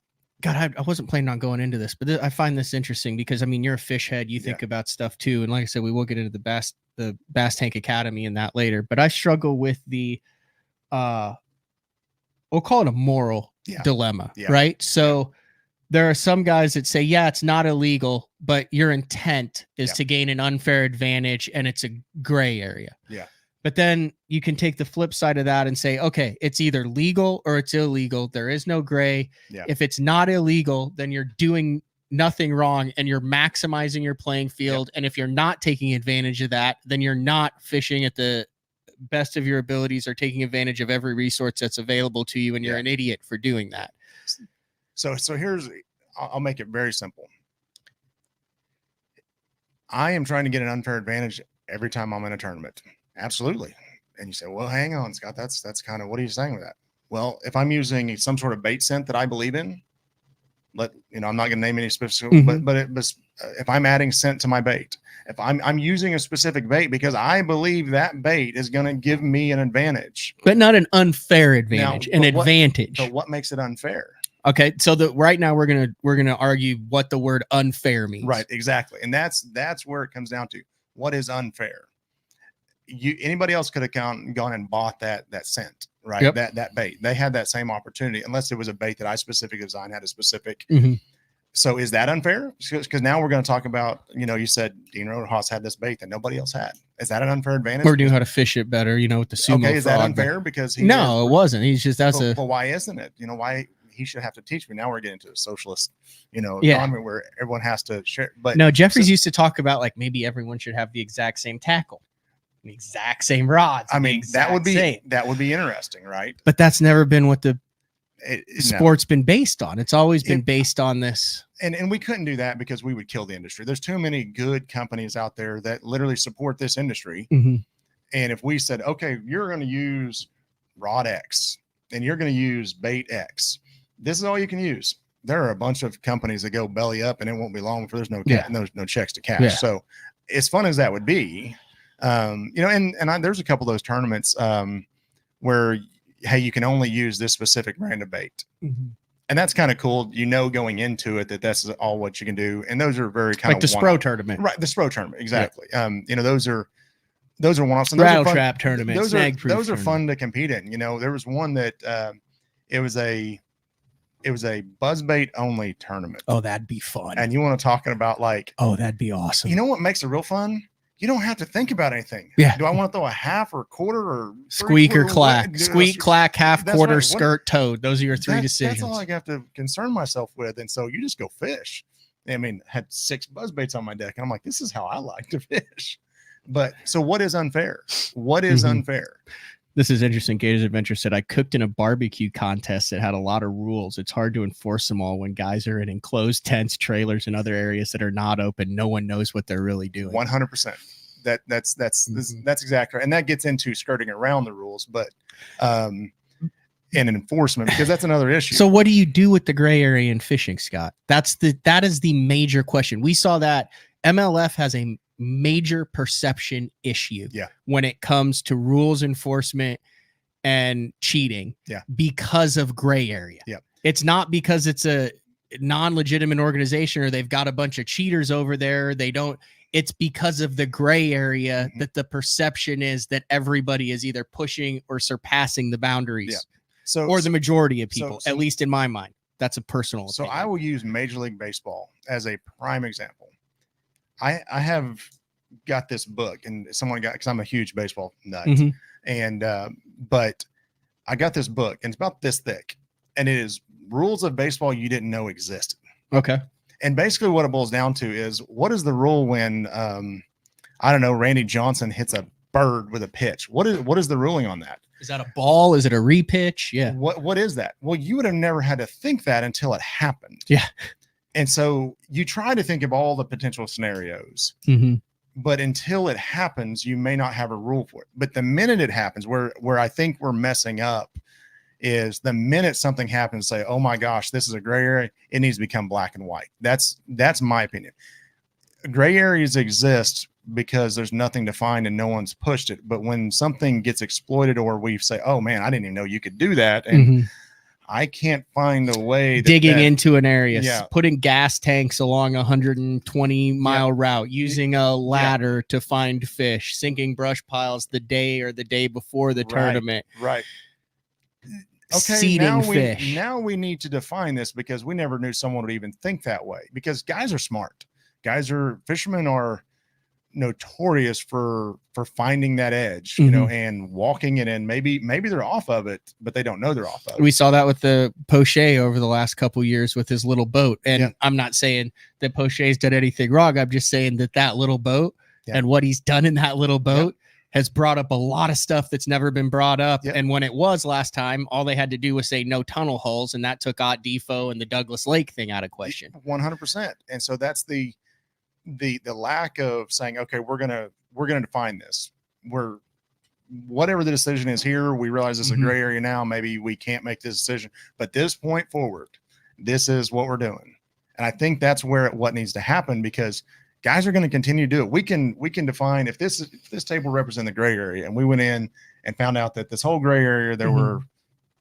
wasn't planning on going into this, but I find this interesting because you're a fish head, you think about stuff too. And like I said, we will get into the Bass Tank Academy and that later, but I struggle with the, we'll call it a moral dilemma, right? So there are some guys that say, it's not illegal, but your intent is to gain an unfair advantage and it's a gray area. Yeah. But then you can take the flip side of that and say, okay, it's either legal or it's illegal. There is no gray. Yeah. If it's not illegal, then you're doing nothing wrong and you're maximizing your playing field. And if you're not taking advantage of that, then you're not fishing at the best of your abilities or taking advantage of every resource that's available to you. And you're an idiot for doing that. So I'll make it very simple. I am trying to get an unfair advantage every time I'm in a tournament. Absolutely. And you say, well, hang on, Scott, that's kind of, what are you saying with that? Well, if I'm using some sort of bait scent that I believe in, I'm not going to name any specific, but if I'm adding scent to my bait, if I'm using a specific bait because I believe that bait is going to give me an advantage, but not an unfair advantage, advantage. So what makes it unfair? Okay, so right now we're gonna argue what the word unfair means. Right, exactly, and that's where it comes down to. What is unfair? Anybody else could have gone and bought that scent, right? Yep. That bait. They had that same opportunity, unless it was a bait that I specifically designed, had a specific. Mm-hmm. So is that unfair? Because now we're going to talk about, you said Dean Rojas had this bait that nobody else had. Is that an unfair advantage? Or knew how to fish it better, with the sumo. Okay, is that unfair? Because it wasn't. He's just Well, why isn't it? Why he should have to teach me? Now we're getting to a socialist, economy where everyone has to share. But no, Jeffries used to talk about like maybe everyone should have the exact same tackle, the exact same rods. That would be interesting, right? But that's never been what the sport's been based on. It's always been based on this. And we couldn't do that because we would kill the industry. There's too many good companies out there that literally support this industry. Mm-hmm. And if we said, okay, you're going to use rod X and you're going to use bait X, this is all you can use. There are a bunch of companies that go belly up and it won't be long before there's no checks to cash. Yeah. So as fun as that would be, there's a couple of those tournaments where, hey, you can only use this specific brand of bait. Mm-hmm. And that's kind of cool, going into it, that's all what you can do. And those are very kind like the Spro tournament. Right, the Spro tournament, exactly. Yep. Those are one-offs. Rattle trap tournament. Those are fun to compete in. There was one that It was a buzzbait only tournament. Oh, that'd be fun. And you want to talk about like, oh, that'd be awesome. You know what makes it real fun? You don't have to think about anything. Yeah. Do I want to throw a half or a quarter or squeak or clack? Squeak, clack, half, That's quarter, right. skirt, toad. Those are your three decisions. That's all I have to concern myself with. And so you just go fish. I mean, had 6 buzzbaits on my deck, and I'm like, this is how I like to fish. But so what is unfair? What is unfair? This is interesting. Gators Adventure said, I cooked in a barbecue contest that had a lot of rules. It's hard to enforce them all when guys are in enclosed tents, trailers, and other areas that are not open. No one knows what they're really doing. 100%. That's exactly right. And that gets into skirting around the rules, but and enforcement, because that's another issue. So what do you do with the gray area in fishing, Scott? That is the major question. We saw that MLF has a major perception issue when it comes to rules enforcement and cheating because of gray area. It's not because it's a non-legitimate organization or they've got a bunch of cheaters over there. It's because of the gray area that the perception is that everybody is either pushing or surpassing the boundaries. Or the majority of people, at least in my mind. That's a personal opinion. So I will use Major League Baseball as a prime example. I have got this book, and someone got, because I'm a huge baseball nut, and but I got this book, and it's about this thick, and it is rules of baseball you didn't know existed. Okay. And basically what it boils down to is, what is the rule when I don't know, Randy Johnson hits a bird with a pitch? What is the ruling on that? Is that a ball? Is it a repitch? Yeah. What is that? Well, you would have never had to think that until it happened. Yeah. And so you try to think of all the potential scenarios, but until it happens, you may not have a rule for it. But the minute it happens, where I think we're messing up is the minute something happens, say, oh my gosh, this is a gray area, it needs to become black and white. That's my opinion. Gray areas exist because there's nothing to find and no one's pushed it. But when something gets exploited, or we say, oh man, I didn't even know you could do that, and I can't find a way digging into an area, putting gas tanks along a 120-mile route, using a ladder to find fish, sinking brush piles the day or the day before the tournament. Right. Okay, seeding fish. Now we need to define this, because we never knew someone would even think that way, because guys are smart. Fishermen are notorious for finding that edge, you know, and walking it in. Maybe they're off of it, but they don't know they're off of it. We saw that with the Poche over the last couple of years with his little boat. And I'm not saying that Poche's done anything wrong. I'm just saying that little boat and what he's done in that little boat has brought up a lot of stuff that's never been brought up. And when it was last time, all they had to do was say no tunnel holes, and that took Ott Defo and the Douglas Lake thing out of question. 100%. And so that's the lack of saying, okay, we're gonna define this. Whatever the decision is here, we realize it's a gray area now. Maybe we can't make this decision, but this point forward, this is what we're doing. And I think that's what needs to happen, because guys are going to continue to do it. We can define, if this table represents the gray area, and we went in and found out that this whole gray area, there were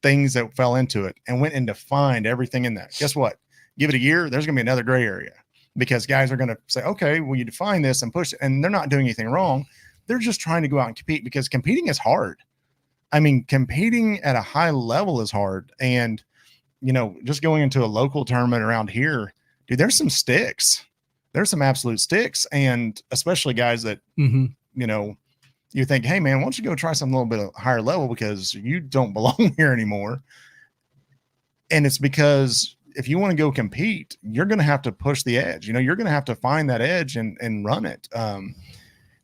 things that fell into it, and went and defined everything in that. Guess what? Give it a year, there's going to be another gray area, because guys are going to say, okay, well, you define this and push it, and they're not doing anything wrong. They're just trying to go out and compete, because competing is hard. I mean, competing at a high level is hard. And, just going into a local tournament around here, dude, there's some sticks. There's some absolute sticks. And especially guys that, you think, hey man, why don't you go try something a little bit of higher level, because you don't belong here anymore. And it's because if you want to go compete, you're going to have to push the edge. You're going to have to find that edge and run it.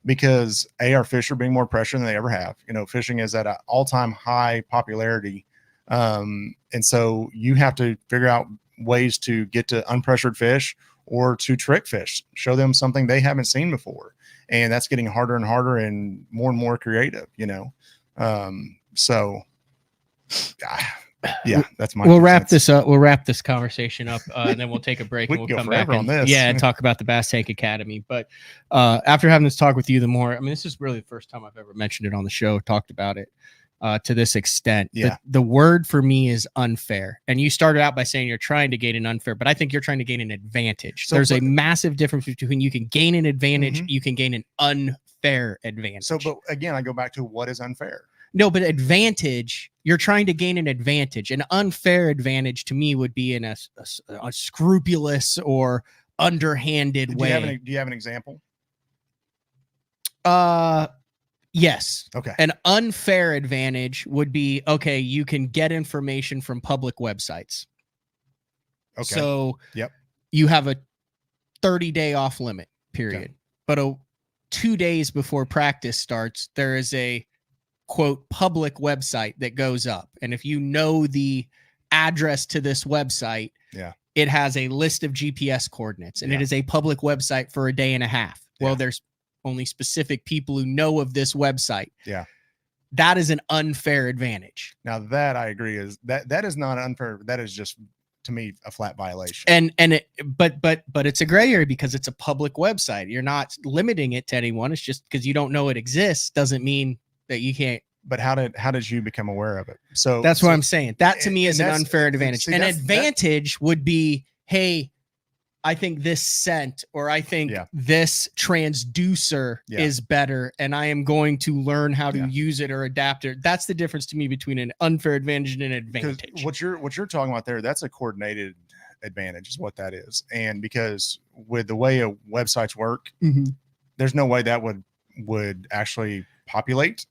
Because our fish are being more pressure than they ever have. Fishing is at an all-time high popularity. And so you have to figure out ways to get to unpressured fish, or to trick fish, show them something they haven't seen before. And that's getting harder and harder and more creative, so yeah, that's my. We'll wrap this up. We'll wrap this conversation up, and then we'll take a break. And we'll go come back on this. and talk about the Bass Tank Academy. But after having this talk with you, this is really the first time I've ever mentioned it on the show, talked about it to this extent. The word for me is unfair. And you started out by saying you're trying to gain an unfair, but I think you're trying to gain an advantage. So there's a massive difference between you can gain an advantage, you can gain an unfair advantage. So, but again, I go back to what is unfair. No, but advantage, you're trying to gain an advantage. An unfair advantage to me would be in a scrupulous or underhanded way. Do you have an example? Yes. Okay. An unfair advantage would be, okay, you can get information from public websites. Okay. So yep. You have a 30-day off limit period. Okay. But 2 days before practice starts, there is a quote public website that goes up. And if you know the address to this website, it has a list of GPS coordinates, and it is a public website for a day and a half. Well, there's only specific people who know of this website. Yeah. That is an unfair advantage. Now that I agree is that is not unfair. That is just, to me, a flat violation. But it's a gray area because it's a public website. You're not limiting it to anyone. It's just because you don't know it exists doesn't mean that you can't. But how did you become aware of it? So that's what I'm saying. That to me is an unfair advantage. See, an advantage would be, hey, I think this scent or I think this transducer is better, and I am going to learn how to use it or adapt it. That's the difference to me between an unfair advantage and an advantage. What you're talking about there, that's a coordinated advantage is what that is. And because with the way websites work, there's no way that would actually populate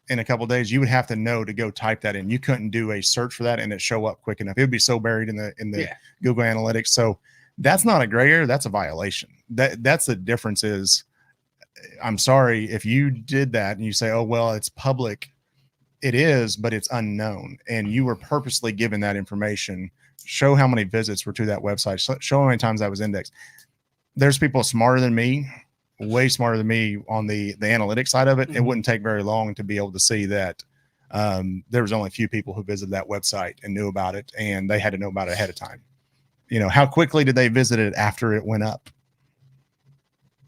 in a couple of days. You would have to know to go type that in. You couldn't do a search for that and it show up quick enough. It would be so buried in the Google Analytics. So that's not a gray area. That's a violation. That's the difference is, I'm sorry if you did that and you say, oh, well, it's public. It is, but it's unknown. And you were purposely given that information. Show how many visits were to that website. Show how many times that was indexed. There's people smarter than me, way smarter than me on the analytics side of it. It wouldn't take very long to be able to see that there was only a few people who visited that website and knew about it, and they had to know about it ahead of time. You know, how quickly did they visit it after it went up?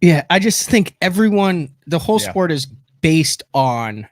Yeah, I just think the whole sport is based on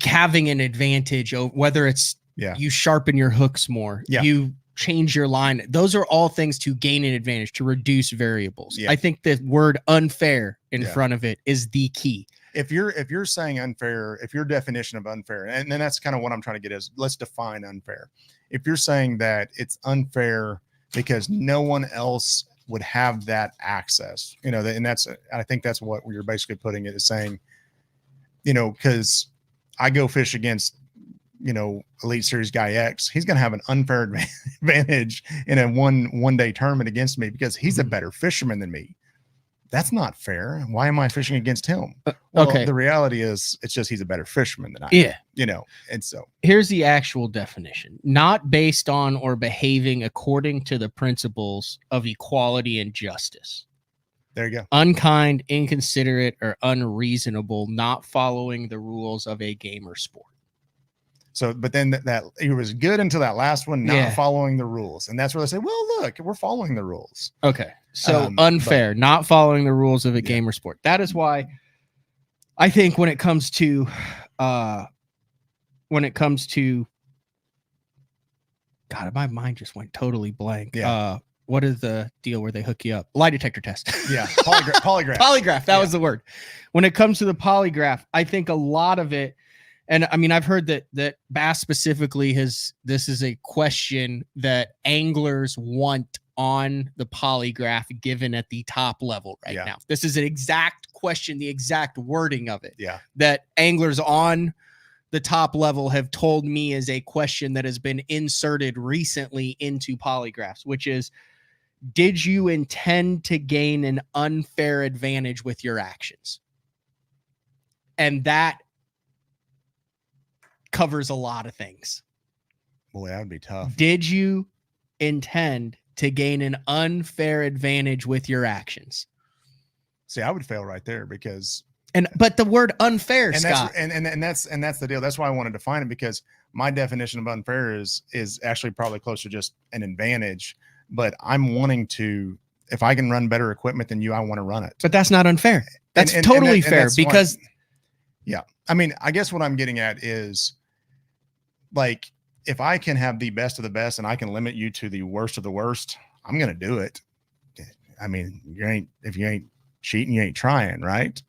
having an advantage over whether it's you sharpen your hooks more, you change your line. Those are all things to gain an advantage, to reduce variables. I think the word unfair in front of it is the key. If you're saying unfair, if your definition of unfair, and then that's kind of what I'm trying to get is, let's define unfair. If you're saying that it's unfair because no one else would have that access, you know, and I think that's what you're basically putting it, is saying, you know, because I go fish against, you know, Elite Series guy X, he's going to have an unfair advantage in a one day tournament against me because he's a better fisherman than me. That's not fair. Why am I fishing against him? Well, the reality is it's just he's a better fisherman than I am, you know. And so here's the actual definition: not based on or behaving according to the principles of equality and justice. There you go. Unkind, inconsiderate, or unreasonable, not following the rules of a game or sport. So, but then that it was good until that last one, not following the rules. And that's where they say, well, look, we're following the rules. Okay. So unfair, not following the rules of a game or sport. That is why I think when it comes to God, my mind just went totally blank. Yeah. What is the deal where they hook you up? Lie detector test. Yeah. Polygraph. Polygraph. That was the word. When it comes to the polygraph, I think a lot of it, and I mean, I've heard that Bass specifically this is a question that anglers want on the polygraph given at the top level right now. This is an exact question, the exact wording of it. Yeah. That anglers on the top level have told me is a question that has been inserted recently into polygraphs, which is, did you intend to gain an unfair advantage with your actions? And that covers a lot of things. Boy, that would be tough. Did you intend to gain an unfair advantage with your actions? See, I would fail right there because but the word unfair, and Scott, that's the deal. That's why I want to define it, because my definition of unfair is actually probably closer to just an advantage. But I'm wanting to, if I can run better equipment than you, I want to run it. But that's not unfair. That's totally fair because I mean, I guess what I'm getting at is, like, if I can have the best of the best and I can limit you to the worst of the worst, I'm going to do it. I mean, if you ain't cheating, you ain't trying, right?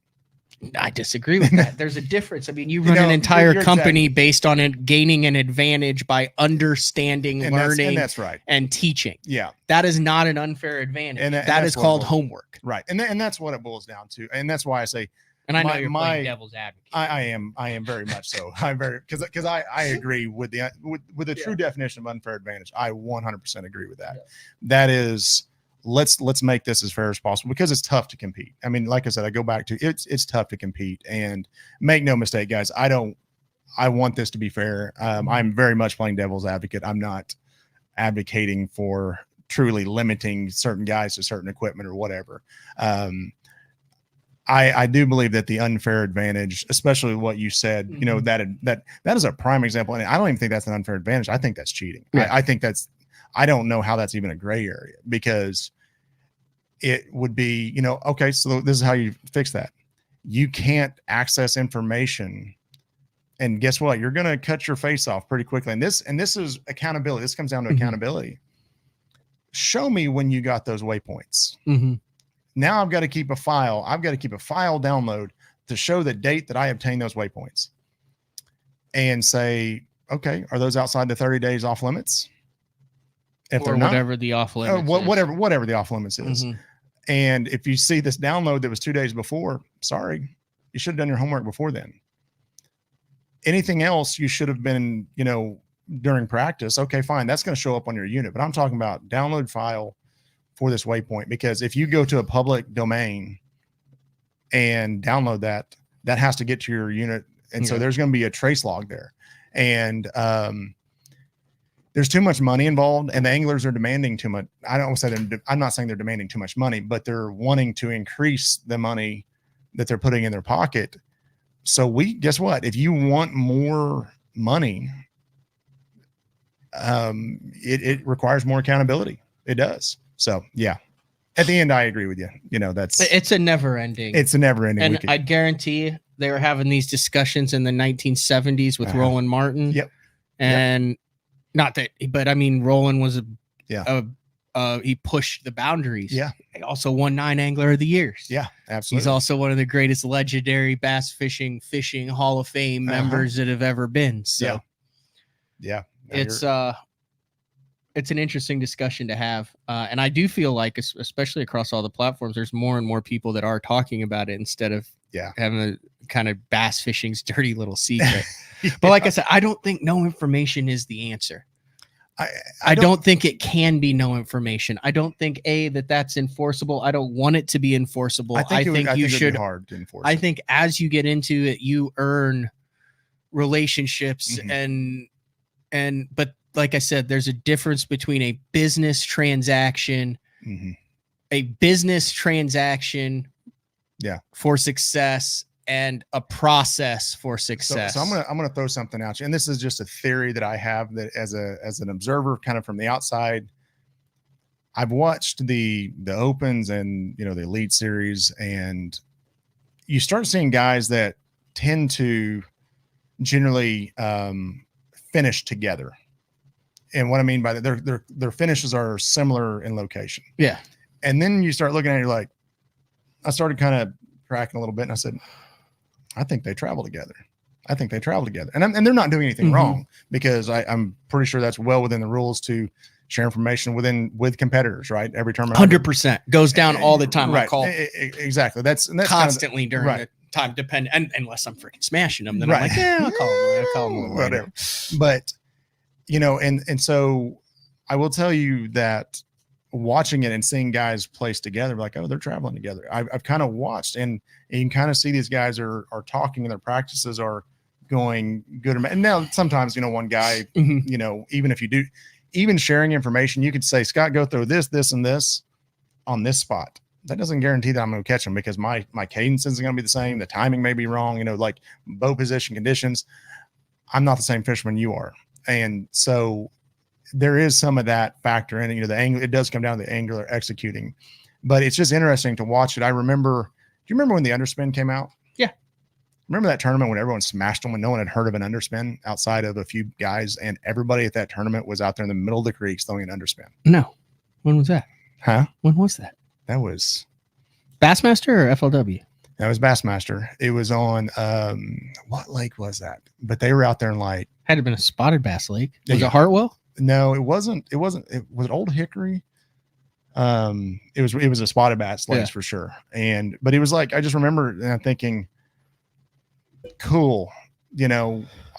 I disagree with that. There's a difference. I mean, you run an entire company based on it gaining an advantage by understanding, and learning, that's right, and teaching. Yeah, that is not an unfair advantage. And that is called homework. Right, and that's what it boils down to. And that's why I say. And I know you're playing devil's advocate. I am very much so. I'm very because I agree with the true definition of unfair advantage. I 100% agree with that. Yeah. That is, let's make this as fair as possible because it's tough to compete. I mean, like I said, I go back to it's tough to compete, and make no mistake, guys. I want this to be fair. I'm very much playing devil's advocate. I'm not advocating for truly limiting certain guys to certain equipment or whatever. I do believe that the unfair advantage, especially what you said, you know, that is a prime example. And I don't even think that's an unfair advantage. I think that's cheating. Yeah. I think I don't know how that's even a gray area, because it would be, you know, okay, so this is how you fix that. You can't access information, and guess what? You're going to cut your face off pretty quickly. And this is accountability. This comes down to accountability. Show me when you got those waypoints. Now I've got to keep a file. I've got to keep a file download to show the date that I obtained those waypoints, and say, okay, are those outside the 30 days off limits? If or they're not, whatever the off limits, whatever the off limits is. And if you see this download that was 2 days before, sorry, you should have done your homework before then. Anything else you should have been, you know, during practice. Okay, fine. That's going to show up on your unit, but I'm talking about download file for this waypoint, because if you go to a public domain and download that has to get to your unit. And so there's going to be a trace log there, and there's too much money involved, and the anglers are demanding too much. I'm not saying they're demanding too much money, but they're wanting to increase the money that they're putting in their pocket. So guess what? If you want more money, it requires more accountability. It does. So yeah, at the end, I agree with you. You know, it's a never ending. And I guarantee you, they were having these discussions in the 1970s with Roland Martin. Yep. And not that, but I mean, Roland was he pushed the boundaries. Yeah. He also won 9 Angler of the Years. Yeah, absolutely. He's also one of the greatest legendary bass fishing Hall of Fame members that have ever been. So yeah. It's an interesting discussion to have. And I do feel like, especially across all the platforms, there's more and more people that are talking about it instead of having a kind of bass fishing's dirty little secret. But like I said, I don't think no information is the answer. I don't think it can be no information. I don't think that's enforceable. I don't want it to be enforceable. I think you should. Hard to enforce. I think as you get into it, you earn relationships but like I said, there's a difference between a business transaction, for success, and a process for success. So I'm gonna throw something at you, and this is just a theory that I have, that as an observer, kind of from the outside. I've watched the Opens and, you know, the Elite Series, and you start seeing guys that tend to generally finish together. And what I mean by that, their finishes are similar in location. Yeah. And then you start looking at it, you're like, I started kind of cracking a little bit, and I said, I think they travel together. And they're not doing anything wrong, because I'm pretty sure that's well within the rules to share information with competitors, right? Every tournament 100% goes down all the time. Right. I call exactly. That's constantly during the time, and unless I'm freaking smashing them, then I'm like, I'll call them whatever. But you know, and so I will tell you that watching it and seeing guys place together, like, oh, they're traveling together. I've kind of watched, and you can kind of see these guys are talking, and their practices are going good. And now sometimes, you know, one guy, you know, even sharing information, you could say, Scott, go throw this, and this on this spot. That doesn't guarantee that I'm going to catch them, because my cadence isn't going to be the same. The timing may be wrong, you know, like bow position, conditions. I'm not the same fisherman you are. And so there is some of that factor in it. You know, the angle, it does come down to the angler executing, but it's just interesting to watch it. Do you remember when the underspin came out? Yeah. Remember that tournament when everyone smashed them, when no one had heard of an underspin outside of a few guys, and everybody at that tournament was out there in the middle of the creeks throwing an underspin? No. When was that? Huh? When was that? That was Bassmaster or FLW? That was Bassmaster. It was on what lake was that? But they were out there in like Had it been a spotted bass lake? Was Yeah. it Hartwell? no, it wasn't. It was it Old Hickory? It was a spotted bass lake for sure. But it was like I just remember thinking, cool,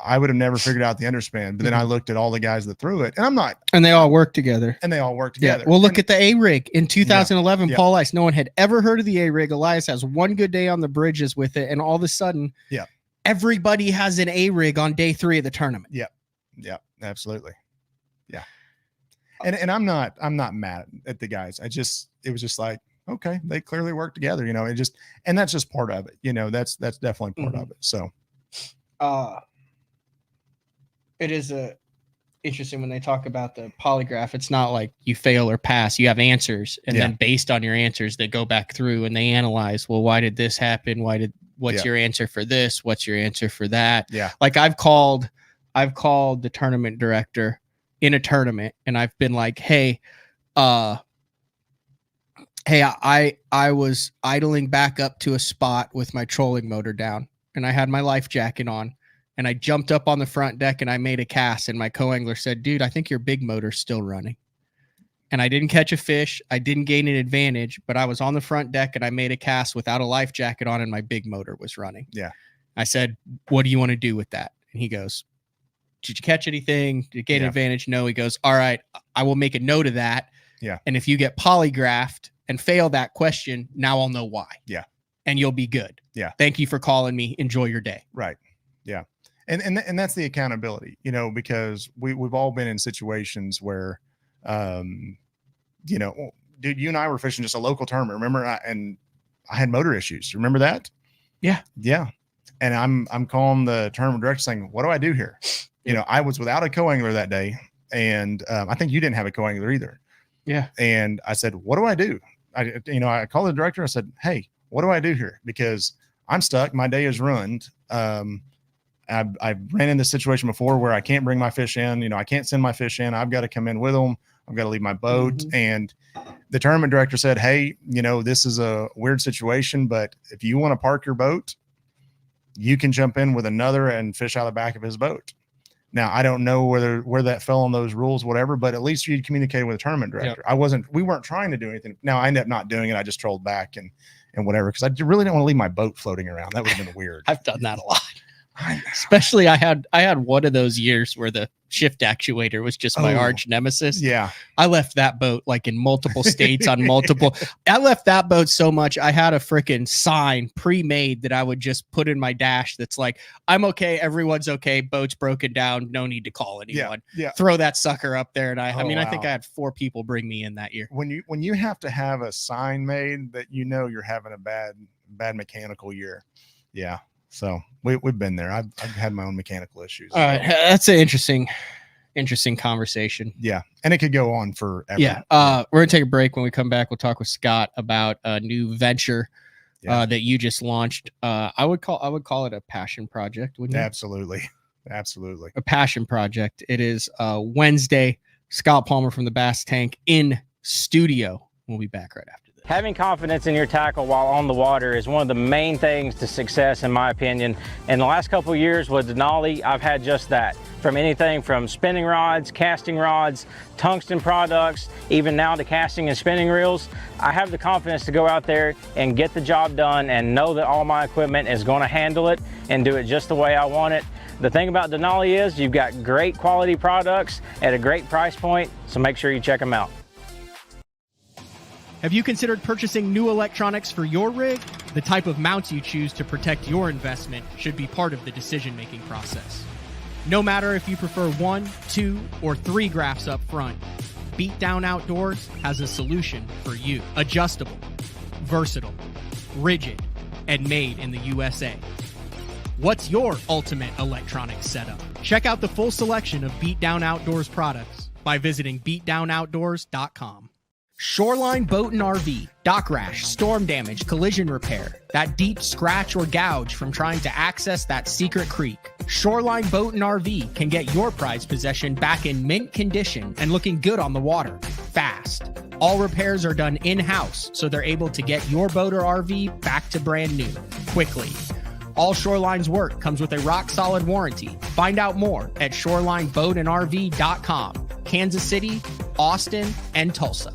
I would have never figured out the underspin, but then I looked at all the guys that threw it, and they all worked together. Yeah. Well, look at the A-Rig in 2011, Yeah. Paul Ice. No one had ever heard of the A-Rig. Elias has one good day on the bridges with it, and all of a sudden, everybody has an A-Rig on day 3 of the tournament. Yeah, absolutely. Yeah. And I'm not mad at the guys. It was just like, okay, they clearly work together, and that's just part of it. That's definitely part of it. So, it is interesting when they talk about the polygraph. It's not like you fail or pass. You have answers, and then based on your answers, they go back through and they analyze. Well, why did this happen? What's your answer for this? What's your answer for that? Yeah. Like I've called the tournament director in a tournament, and I've been like, hey, I was idling back up to a spot with my trolling motor down, and I had my life jacket on. And I jumped up on the front deck and I made a cast, and my co-angler said, dude, I think your big motor's still running. And I didn't catch a fish. I didn't gain an advantage, but I was on the front deck and I made a cast without a life jacket on, and my big motor was running. Yeah. I said, what do you want to do with that? And he goes, did you catch anything? Did you gain an advantage? No. He goes, all right, I will make a note of that. Yeah. And if you get polygraphed and fail that question, now I'll know why. Yeah. And you'll be good. Yeah. Thank you for calling me. Enjoy your day. Right. Yeah. And that's the accountability, because we've all been in situations where, dude, you and I were fishing just a local tournament. Remember? I had motor issues. Remember that? Yeah. Yeah. And I'm calling the tournament director saying, what do I do here? I was without a co-angler that day. And I think you didn't have a co-angler either. Yeah. And I said, what do I do? I called the director. I said, hey, what do I do here? Because I'm stuck. My day is ruined. I've ran into this situation before where I can't bring my fish in. I can't send my fish in. I've got to come in with them. I've got to leave my boat. Mm-hmm. And the tournament director said, hey, this is a weird situation, but if you want to park your boat, you can jump in with another and fish out the back of his boat. Now, I don't know where that fell on those rules, whatever, but at least you communicated with the tournament director. Yep. We weren't trying to do anything. Now I ended up not doing it. I just trolled back and whatever, because I really didn't want to leave my boat floating around. That would have been weird. I've done that a lot. Especially I had one of those years where the shift actuator was just my arch nemesis. Yeah. I left that boat like in multiple states on multiple. I left that boat so much. I had a freaking sign pre-made that I would just put in my dash. That's like, I'm okay. Everyone's okay. Boat's broken down. No need to call anyone. Yeah. Throw that sucker up there. And I Wow. I think I had 4 people bring me in that year. When you have to have a sign made that, you're having a bad mechanical year. Yeah. So we've been there. I've had my own mechanical issues. All right. That's an interesting conversation. Yeah. And it could go on forever. Yeah. We're going to take a break. When we come back, we'll talk with Scott about a new venture that you just launched. I would call it a passion project. Wouldn't you? Absolutely. Absolutely. A passion project. It is Wednesday. Scott Palmer from the Bass Tank in studio. We'll be back right after. Having confidence in your tackle while on the water is one of the main things to success, in my opinion. In the last couple of years with Denali, I've had just that. From anything from spinning rods, casting rods, tungsten products, even now to casting and spinning reels, I have the confidence to go out there and get the job done and know that all my equipment is going to handle it and do it just the way I want it. The thing about Denali is you've got great quality products at a great price point, so make sure you check them out. Have you considered purchasing new electronics for your rig? The type of mounts you choose to protect your investment should be part of the decision-making process. No matter if you prefer 1, 2, or 3 graphs up front, Beatdown Outdoors has a solution for you. Adjustable, versatile, rigid, and made in the USA. What's your ultimate electronic setup? Check out the full selection of Beatdown Outdoors products by visiting beatdownoutdoors.com. Shoreline Boat and RV, dock rash, storm damage, collision repair, that deep scratch or gouge from trying to access that secret creek. Shoreline Boat and RV can get your prized possession back in mint condition and looking good on the water, fast. All repairs are done in-house, so they're able to get your boat or RV back to brand new quickly. All Shoreline's work comes with a rock-solid warranty. Find out more at shorelineboatandrv.com. Kansas City, Austin, and Tulsa.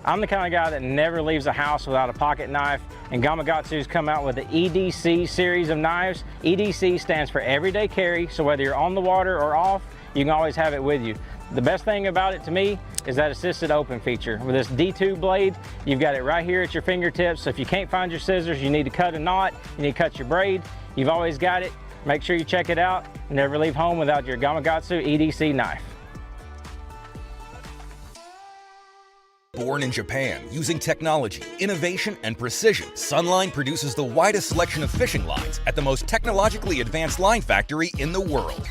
I'm the kind of guy that never leaves a house without a pocket knife, and Gamakatsu's come out with the EDC series of knives. EDC stands for everyday carry, so whether you're on the water or off, you can always have it with you. The best thing about it to me is that assisted open feature. With this D2 blade, you've got it right here at your fingertips, so if you can't find your scissors, you need to cut a knot, you need to cut your braid, you've always got it. Make sure you check it out. Never leave home without your Gamakatsu EDC knife. Born in Japan, using technology, innovation, and precision, Sunline produces the widest selection of fishing lines at the most technologically advanced line factory in the world.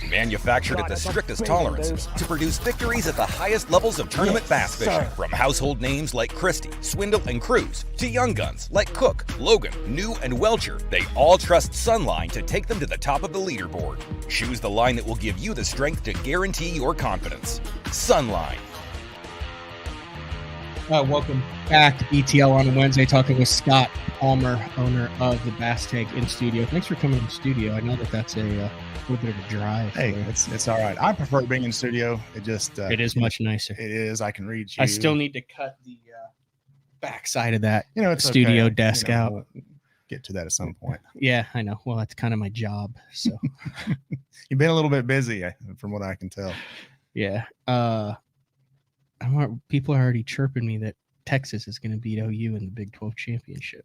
Manufactured at the strictest tolerances to produce victories at the highest levels of tournament bass fishing. From household names like Christie, Swindle, and Cruz, to young guns like Cook, Logan, New, and Welcher, they all trust Sunline to take them to the top of the leaderboard. Choose the line that will give you the strength to guarantee your confidence. Sunline. Welcome back to BTL on a Wednesday, talking with Scott Palmer, owner of the Bass Tank in studio. Thanks for coming to the studio. I know that's a little bit of a drive. Hey, it's all right. I prefer being in studio. It is much nicer. It is. I can read you. I still need to cut the backside of that it's studio okay. desk out. We'll get to that at some point. Yeah, I know. Well, that's kind of my job. So you've been a little bit busy, from what I can tell. Yeah. People are already chirping me that Texas is going to beat OU in the Big 12 championship.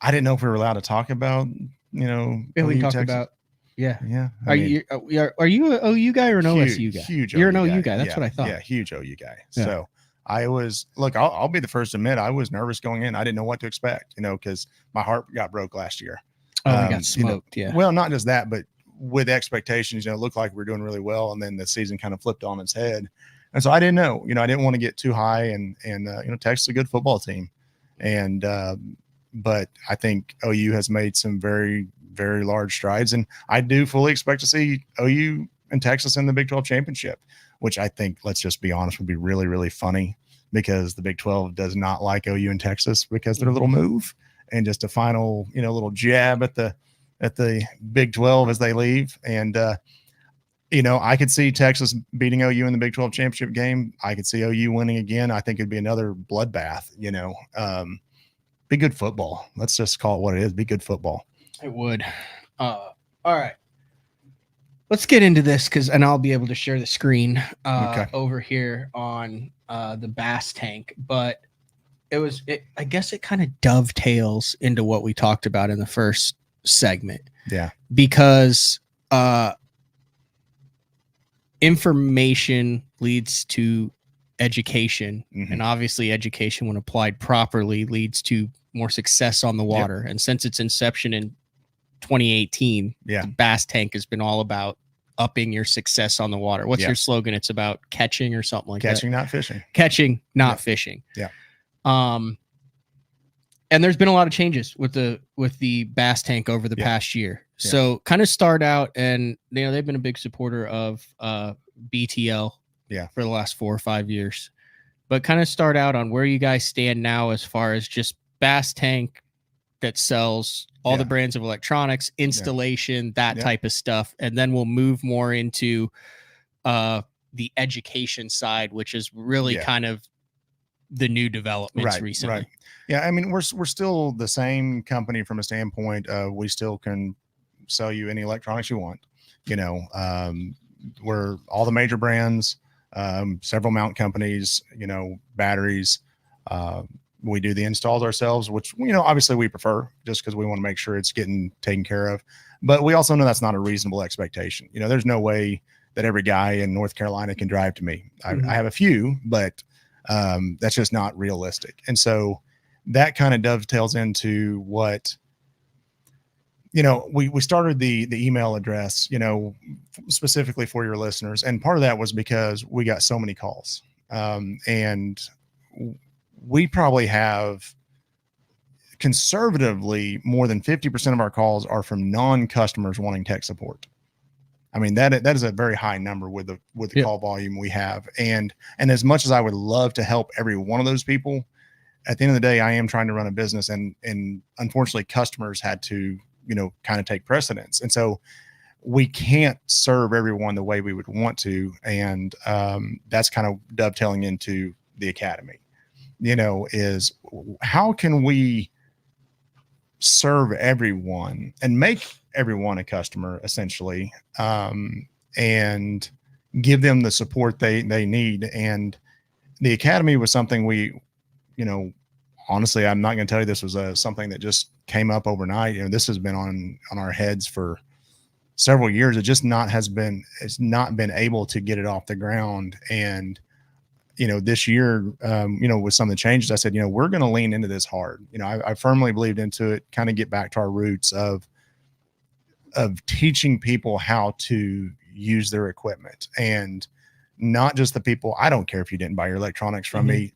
I didn't know if we were allowed to talk about, Yeah, we can talk Texas. about. Yeah. Yeah. Are you an OU guy or an OSU guy? Huge. You're an OU guy. guy. That's what I thought. Yeah, huge OU guy. Yeah. So I was, I'll be the first to admit I was nervous going in. I didn't know what to expect, because my heart got broke last year. Oh, we got smoked. Yeah. Well, not just that, but with expectations, it looked like we were doing really well, and then the season kind of flipped on its head. And so I didn't know, I didn't want to get too high, and Texas is a good football team. And, but I think OU has made some very, very large strides. And I do fully expect to see OU and Texas in the Big 12 championship, which I think, let's just be honest, would be really, really funny, because the Big 12 does not like OU and Texas because they're a little move and just a final, little jab at the Big 12 as they leave. And, I could see Texas beating OU in the Big 12 championship game. I could see OU winning again. I think it'd be another bloodbath, be good football. Let's just call it what it is. Be good football. It would. All right. Let's get into this and I'll be able to share the screen over here on the Bass Tank. But I guess it kind of dovetails into what we talked about in the first segment. Yeah. Because information leads to education, and obviously education, when applied properly, leads to more success on the water. Yep. And since its inception in 2018, the Bass Tank has been all about upping your success on the water. What's your slogan? It's about catching or something like catching, that. Not fishing. Catching, not fishing. Yeah. And there's been a lot of changes with the Bass Tank over the past year. Yeah. So kind of start out, and they've been a big supporter of BTL for the last 4 or 5 years. But kind of start out on where you guys stand now as far as just Bass Tank that sells all the brands of electronics, installation, that type of stuff. And then we'll move more into the education side, which is really kind of the new developments recently. Right. Yeah. I mean, we're still the same company from a standpoint. We still can sell you any electronics you want. We're all the major brands, several mount companies, batteries. We do the installs ourselves, which, obviously we prefer, just because we want to make sure it's getting taken care of. But we also know that's not a reasonable expectation. There's no way that every guy in North Carolina can drive to me. I have a few, but that's just not realistic. And so that kind of dovetails into what, we started the email address, specifically for your listeners. And part of that was because we got so many calls. And we probably have conservatively more than 50% of our calls are from non-customers wanting tech support. I mean, that is a very high number with the call volume we have. And as much as I would love to help every one of those people, at the end of the day, I am trying to run a business, and unfortunately customers had to, kind of take precedence. And so we can't serve everyone the way we would want to. And that's kind of dovetailing into the academy, is how can we serve everyone and make everyone a customer essentially, and give them the support they need. And the academy was something we, honestly, I'm not going to tell you this was something that just came up overnight. This has been on our heads for several years. It's not been able to get it off the ground. And, this year, with some of the changes, I said, we're going to lean into this hard. I firmly believed into it, kind of get back to our roots of teaching people how to use their equipment, and not just the people. I don't care if you didn't buy your electronics from me,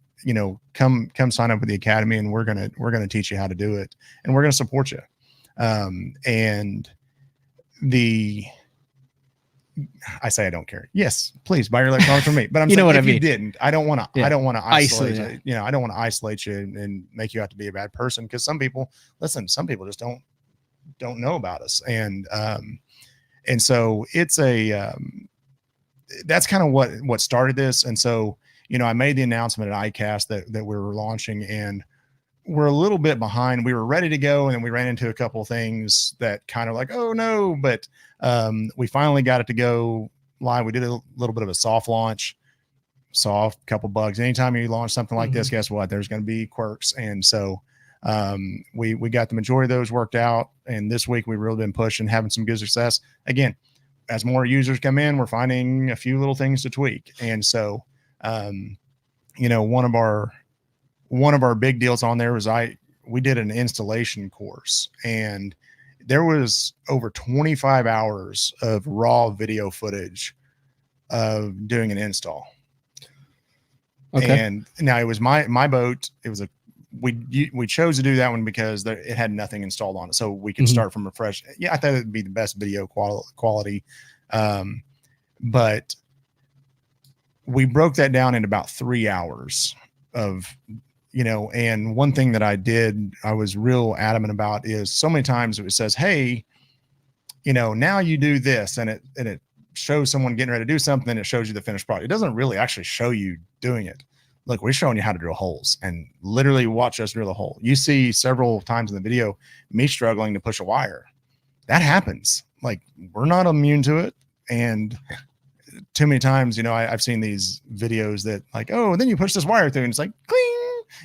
come sign up with the academy, and we're going to teach you how to do it, and we're going to support you. And I say I don't care. Yes, please buy your electronics from me. But I'm saying, if you didn't, I don't want to. I don't want to isolate you. I don't want to isolate you and make you out to be a bad person, because some people just don't know about us. And so it's that's kind of what started this. And so, I made the announcement at ICAST that we were launching, and we're a little bit behind. We were ready to go, and then we ran into a couple of things that kind of like, oh no, but we finally got it to go live. We did a little bit of a soft launch, saw a couple bugs. Anytime you launch something like this, guess what? There's going to be quirks. And so we got the majority of those worked out. And this week we've really been pushing, having some good success. Again, as more users come in, we're finding a few little things to tweak. And so, one of our big deals on there was we did an installation course, and there was over 25 hours of raw video footage of doing an install. Okay. And now it was my boat. It was we chose to do that one because it had nothing installed on it, so we could start from a fresh. Yeah, I thought it'd be the best video quality, but we broke that down in about 3 hours of, and one thing that I was real adamant about is so many times it says, hey, now you do this, and it shows someone getting ready to do something, and it shows you the finished product. It doesn't really actually show you doing it. Look, we're showing you how to drill holes, and literally watch us drill a hole. You see several times in the video me struggling to push a wire. That happens. Like, we're not immune to it. And too many times, I've seen these videos that like, oh, and then you push this wire through, and it's like, cling,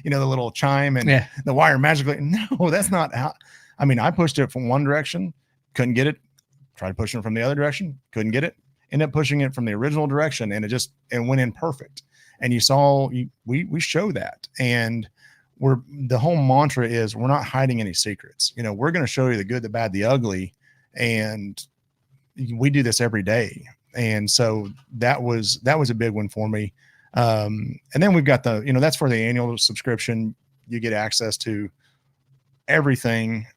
the little chime, and the wire magically. No, that's not how. I mean, I pushed it from one direction, couldn't get it. Tried pushing it from the other direction, couldn't get it. Ended up pushing it from the original direction, and it went in perfect. And you saw, we show that. And the whole mantra is, we're not hiding any secrets. We're going to show you the good, the bad, the ugly. And we do this every day. And so that was a big one for me. And then we've got that's for the annual subscription. You get access to everything,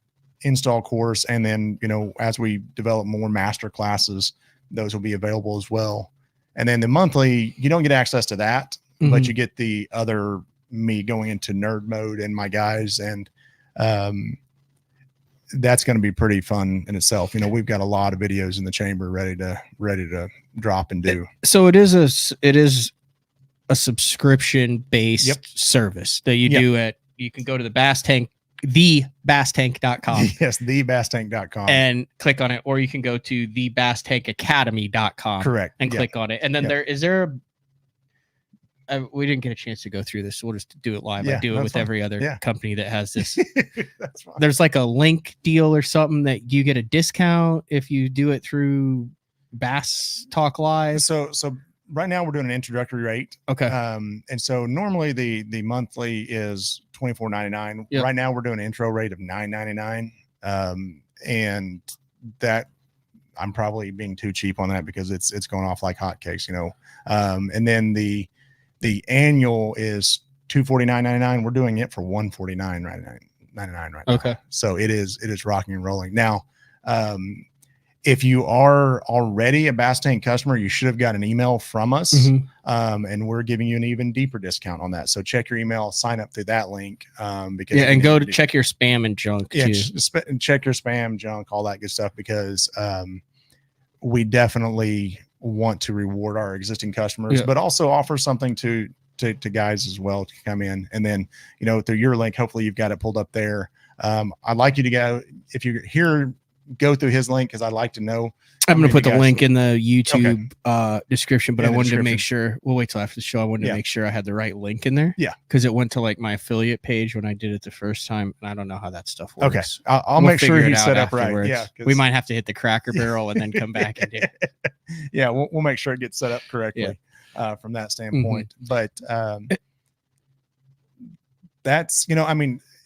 install course. And then, as we develop more master classes, those will be available as well. And then the monthly, you don't get access to that, but you get the other me going into nerd mode and my guys. And that's going to be pretty fun in itself. We've got a lot of videos in the chamber ready to drop and do. So it is a subscription based service that you do you can go to the Bass Tank, thebasstank.com. Yes, thebasstank.com. And click on it, or you can go to thebasstankacademy.com. Correct. And click on it. And then we didn't get a chance to go through this, so we'll just do it live. I do it with every other company that has this. That's fine. There's like a link deal or something that you get a discount if you do it through Bass Talk Live. So right now we're doing an introductory rate. Okay. And so normally the monthly is $24.99. Yep. Right now we're doing an intro rate of $9.99. And that I'm probably being too cheap on that because it's going off like hotcakes, and then the annual is $249.99. We're doing it for $149.99 right now. Okay. So it is rocking and rolling. Now, if you are already a Bass Tank customer, you should have got an email from us. And we're giving you an even deeper discount on that. So check your email, sign up through that link. Because and go to check your spam and junk too. Check your spam, junk, all that good stuff, because we definitely want to reward our existing customers, but also offer something to guys as well to come in. And then, through your link, hopefully you've got it pulled up there. I'd like you to go, if you're here, go through his link, because I'd like to know. I'm going to put the link in the YouTube description, but I wanted to make sure, we'll wait till after the show. I wanted to make sure I had the right link in there. Yeah. Because it went to like my affiliate page when I did it the first time. And I don't know how that stuff works. Okay. I'll make sure he's set up right. Yeah. We might have to hit the Cracker Barrel and then come back and do it. Yeah. We'll make sure it gets set up correctly from that standpoint. But that's,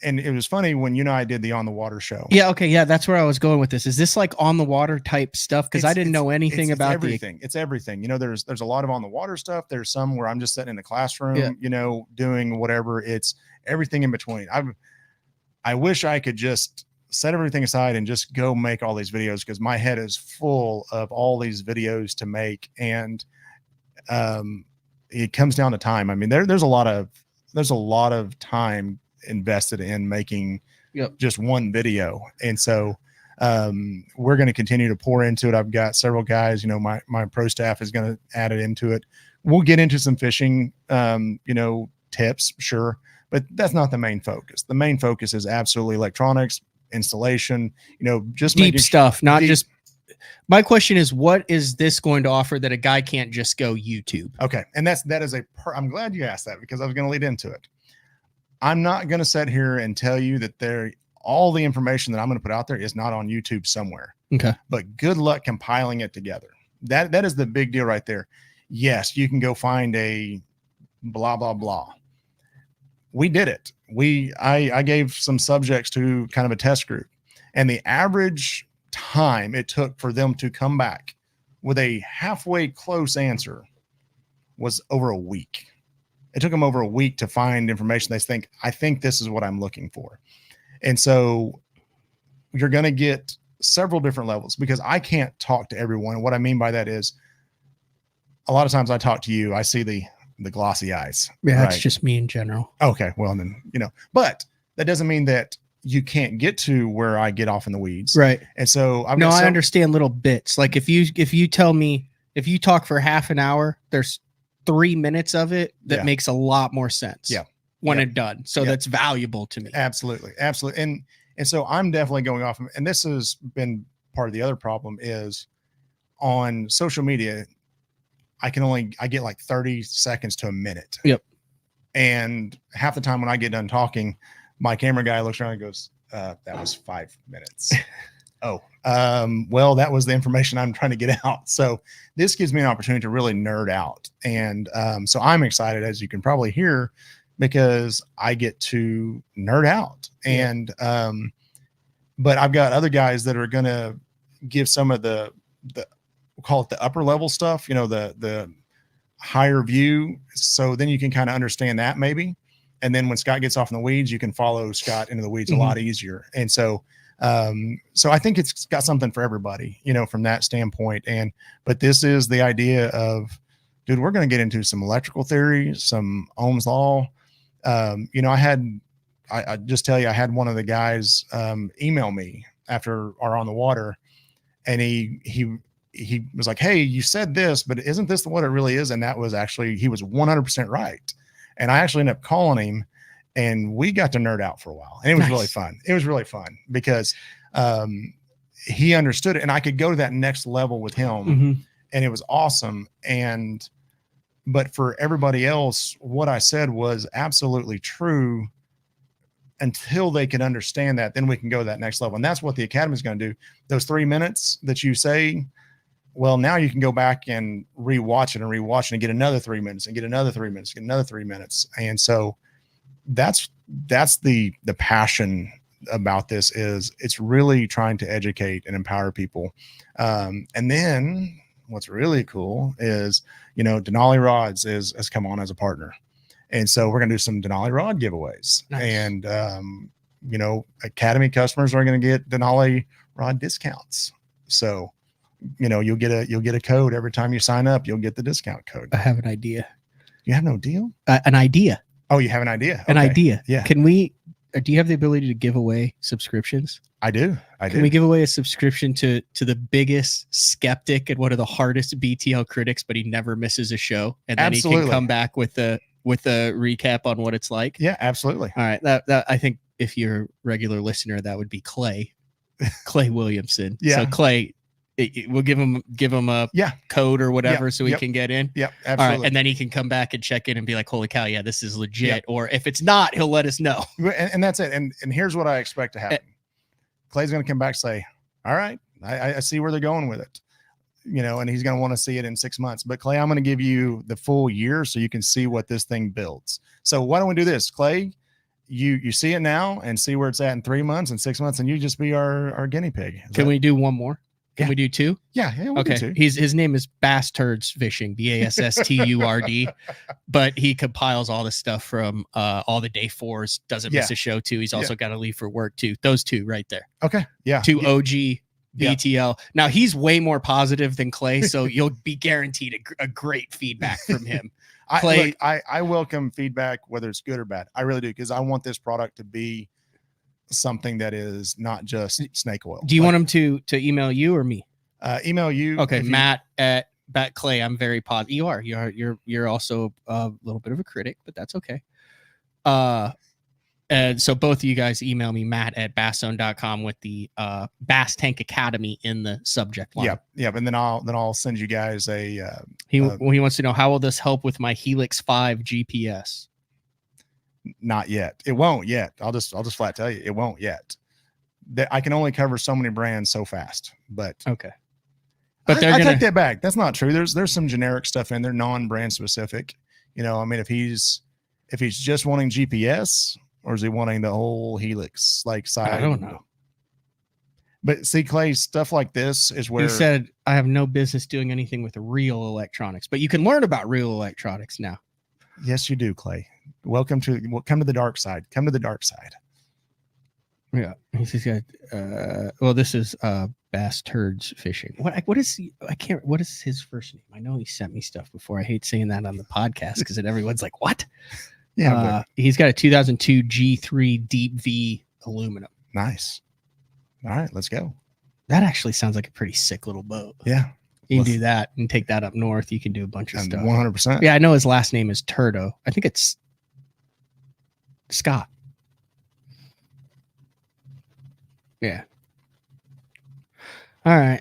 and it was funny when you and I did the On the Water show. Yeah. Okay. Yeah. That's where I was going with this. Is this like on the water type stuff? Because I didn't know anything about everything. It's everything. There's a lot of on the water stuff. There's some where I'm just sitting in a classroom, doing whatever. It's everything in between. I wish I could just set everything aside and just go make all these videos, because my head is full of all these videos to make. And it comes down to time. I mean, there's a lot of time invested in making just one video. And so we're going to continue to pour into it. I've got several guys, my pro staff is going to add it into it. We'll get into some fishing, tips, sure, but that's not the main focus. The main focus is absolutely electronics, installation, just deep stuff, not just. My question is, what is this going to offer that a guy can't just go YouTube? Okay. And I'm glad you asked that, because I was going to lead into it. I'm not going to sit here and tell you that all the information that I'm going to put out there is not on YouTube somewhere. Okay. But good luck compiling it together. That is the big deal right there. Yes, you can go find a blah, blah, blah. We did it. I gave some subjects to kind of a test group, and the average time it took for them to come back with a halfway close answer was over a week. It took them over a week to find information. I think this is what I'm looking for. And so you're going to get several different levels, because I can't talk to everyone. And what I mean by that is, a lot of times I talk to you, I see the glossy eyes. Yeah, that's just me in general. Okay. Well, then, but that doesn't mean that you can't get to where I get off in the weeds. Right. And so I understand little bits. Like if you tell me, if you talk for half an hour, there's 3 minutes of it that makes a lot more sense when it's done. So that's valuable to me. Absolutely. And so I'm definitely going off, and this has been part of the other problem is on social media, I get like 30 seconds to a minute. Yep. And half the time when I get done talking, my camera guy looks around and goes, that was 5 minutes. Well, that was the information I'm trying to get out. So this gives me an opportunity to really nerd out. And so I'm excited, as you can probably hear, because I get to nerd out. And but I've got other guys that are going to give some of the we'll call it the upper level stuff, the higher view. So then you can kind of understand that maybe. And then when Scott gets off in the weeds, you can follow Scott into the weeds a lot easier. And so I think it's got something for everybody, from that standpoint. But this is the idea of, dude, we're going to get into some electrical theory, some Ohm's law. I just tell you, I had one of the guys email me after our On the Water, and he was like, hey, you said this, but isn't this what it really is? And that was actually, he was 100% right. And I actually ended up calling him, and we got to nerd out for a while, and it was really fun. It was really fun because he understood it, and I could go to that next level with him, and it was awesome. But for everybody else, what I said was absolutely true until they can understand that. Then we can go to that next level, and that's what the Academy is going to do. Those 3 minutes that you say, well, now you can go back and rewatch it and get another 3 minutes and get another 3 minutes, get another 3 minutes. And so that's the passion about this, is it's really trying to educate and empower people. And then what's really cool is, Denali Rods has come on as a partner. And so we're going to do some Denali rod giveaways. Nice. And, Academy customers are going to get Denali rod discounts. So you'll get a code every time you sign up. You'll get the discount code. I have an idea. You have no deal? An idea. Oh, you have an idea? An idea. Yeah. Can we, do you have the ability to give away subscriptions? I do. Can we give away a subscription to the biggest skeptic and one of the hardest BTL critics, but he never misses a show? And then he can come back with a recap on what it's like. Yeah, absolutely. All right. That I think if you're a regular listener, that would be Clay Williamson. Yeah. So Clay, we'll give him a code or whatever so he can get in. Yep, absolutely. All right, and then he can come back and check in and be like, holy cow, yeah, this is legit. Yep. Or if it's not, he'll let us know. And that's it. And here's what I expect to happen. Clay's going to come back and say, all right, I see where they're going with it. And he's going to want to see it in 6 months. But Clay, I'm going to give you the full year so you can see what this thing builds. So why don't we do this, Clay? You see it now and see where it's at in 3 months and 6 months, and you just be our guinea pig. Can we do one more? Can we do two? Yeah. We'll do two. His name is Bass Turds Fishing, BASSTURD, but he compiles all the stuff from all the day fours. Doesn't miss a show too. He's also got to leave for work too. Those two right there. Okay. Yeah. Two OG BTL. Now he's way more positive than Clay, so you'll be guaranteed a great feedback from him. Clay, I welcome feedback, whether it's good or bad. I really do, because I want this product to be something that is not just snake oil. Do you want him to email you or me? Email you. Okay, Matt at Clay. I'm very positive. You're also a little bit of a critic, but that's okay. And so both of you guys email me, Matt at basszone.com, with the Bass Tank Academy in the subject line. Yeah. And then I'll send you guys a. He wants to know, how will this help with my Helix 5 GPS? Not yet. It won't yet. I'll just flat tell you, it won't yet. I can only cover so many brands so fast. But okay. But I take that back. That's not true. There's some generic stuff in there, non-brand specific. I mean, if he's just wanting GPS, or is he wanting the whole Helix side? I don't know. But see, Clay, stuff like this is where he said, I have no business doing anything with real electronics, but you can learn about real electronics now. Yes, you do, Clay. Come to the dark side. Come to the dark side. Yeah. He's got, well, this is Bass Turds Fishing. What is his first name? I know he sent me stuff before. I hate saying that on the podcast because then everyone's like, what? Yeah. He's got a 2002 G3 Deep V aluminum. Nice. All right, let's go. That actually sounds like a pretty sick little boat. Yeah. You can do that and take that up north. You can do a bunch of stuff. 100%. Yeah, I know his last name is Turdo. I think it's Scott. Yeah. All right.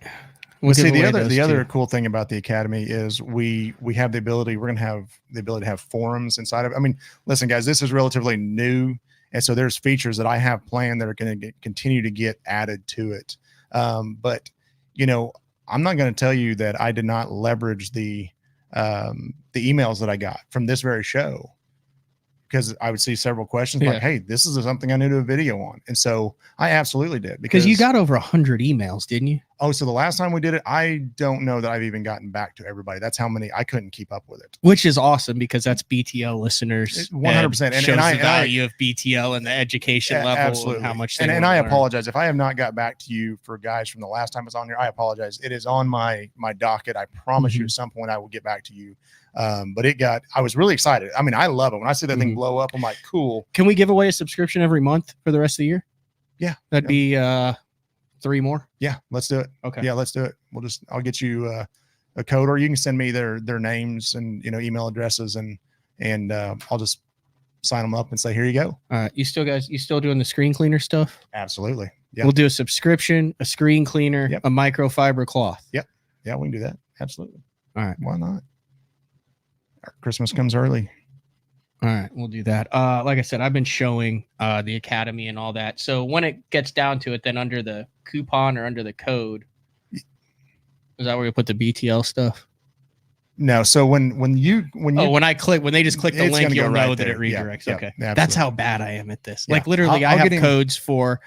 Well, see, the other cool thing about the Academy is we have the ability. We're going to have the ability to have forums inside of it. I mean, listen, guys, this is relatively new, and so there's features that I have planned that are going to continue to get added to it. But I'm not going to tell you that I did not leverage the emails that I got from this very show, because I would see several questions like, hey, this is something I need to do a video on. And so I absolutely did, because you got over 100 emails, didn't you? Oh, so the last time we did it, I don't know that I've even gotten back to everybody. That's how many. I couldn't keep up with it. Which is awesome, because that's BTL listeners. 100%. And shows the value of BTL and the education level. Absolutely. And how much and I apologize if I have not got back to you for guys from the last time I was on here. I apologize. It is on my docket. I promise you at some point I will get back to you. But I was really excited. I mean, I love it. When I see that thing blow up, I'm like, cool. Can we give away a subscription every month for the rest of the year? Yeah. That'd be 3 more. Yeah, let's do it. Okay. Yeah, let's do it. I'll get you a code, or you can send me their names and email addresses, and I'll just sign them up and say, here you go. All right. You still doing the screen cleaner stuff? Absolutely. Yeah. We'll do a subscription, a screen cleaner, a microfiber cloth. Yep. Yeah, we can do that. Absolutely. All right. Why not? Christmas comes early. All right, we'll do that. Like I said, I've been showing the Academy and all that. So when it gets down to it, then under the coupon or under the code, is that where you put the BTL stuff? No. So when they just click the link, you'll know that it redirects. Yeah, okay. Yeah, that's how bad I am at this. Yeah. Like literally, I have codes for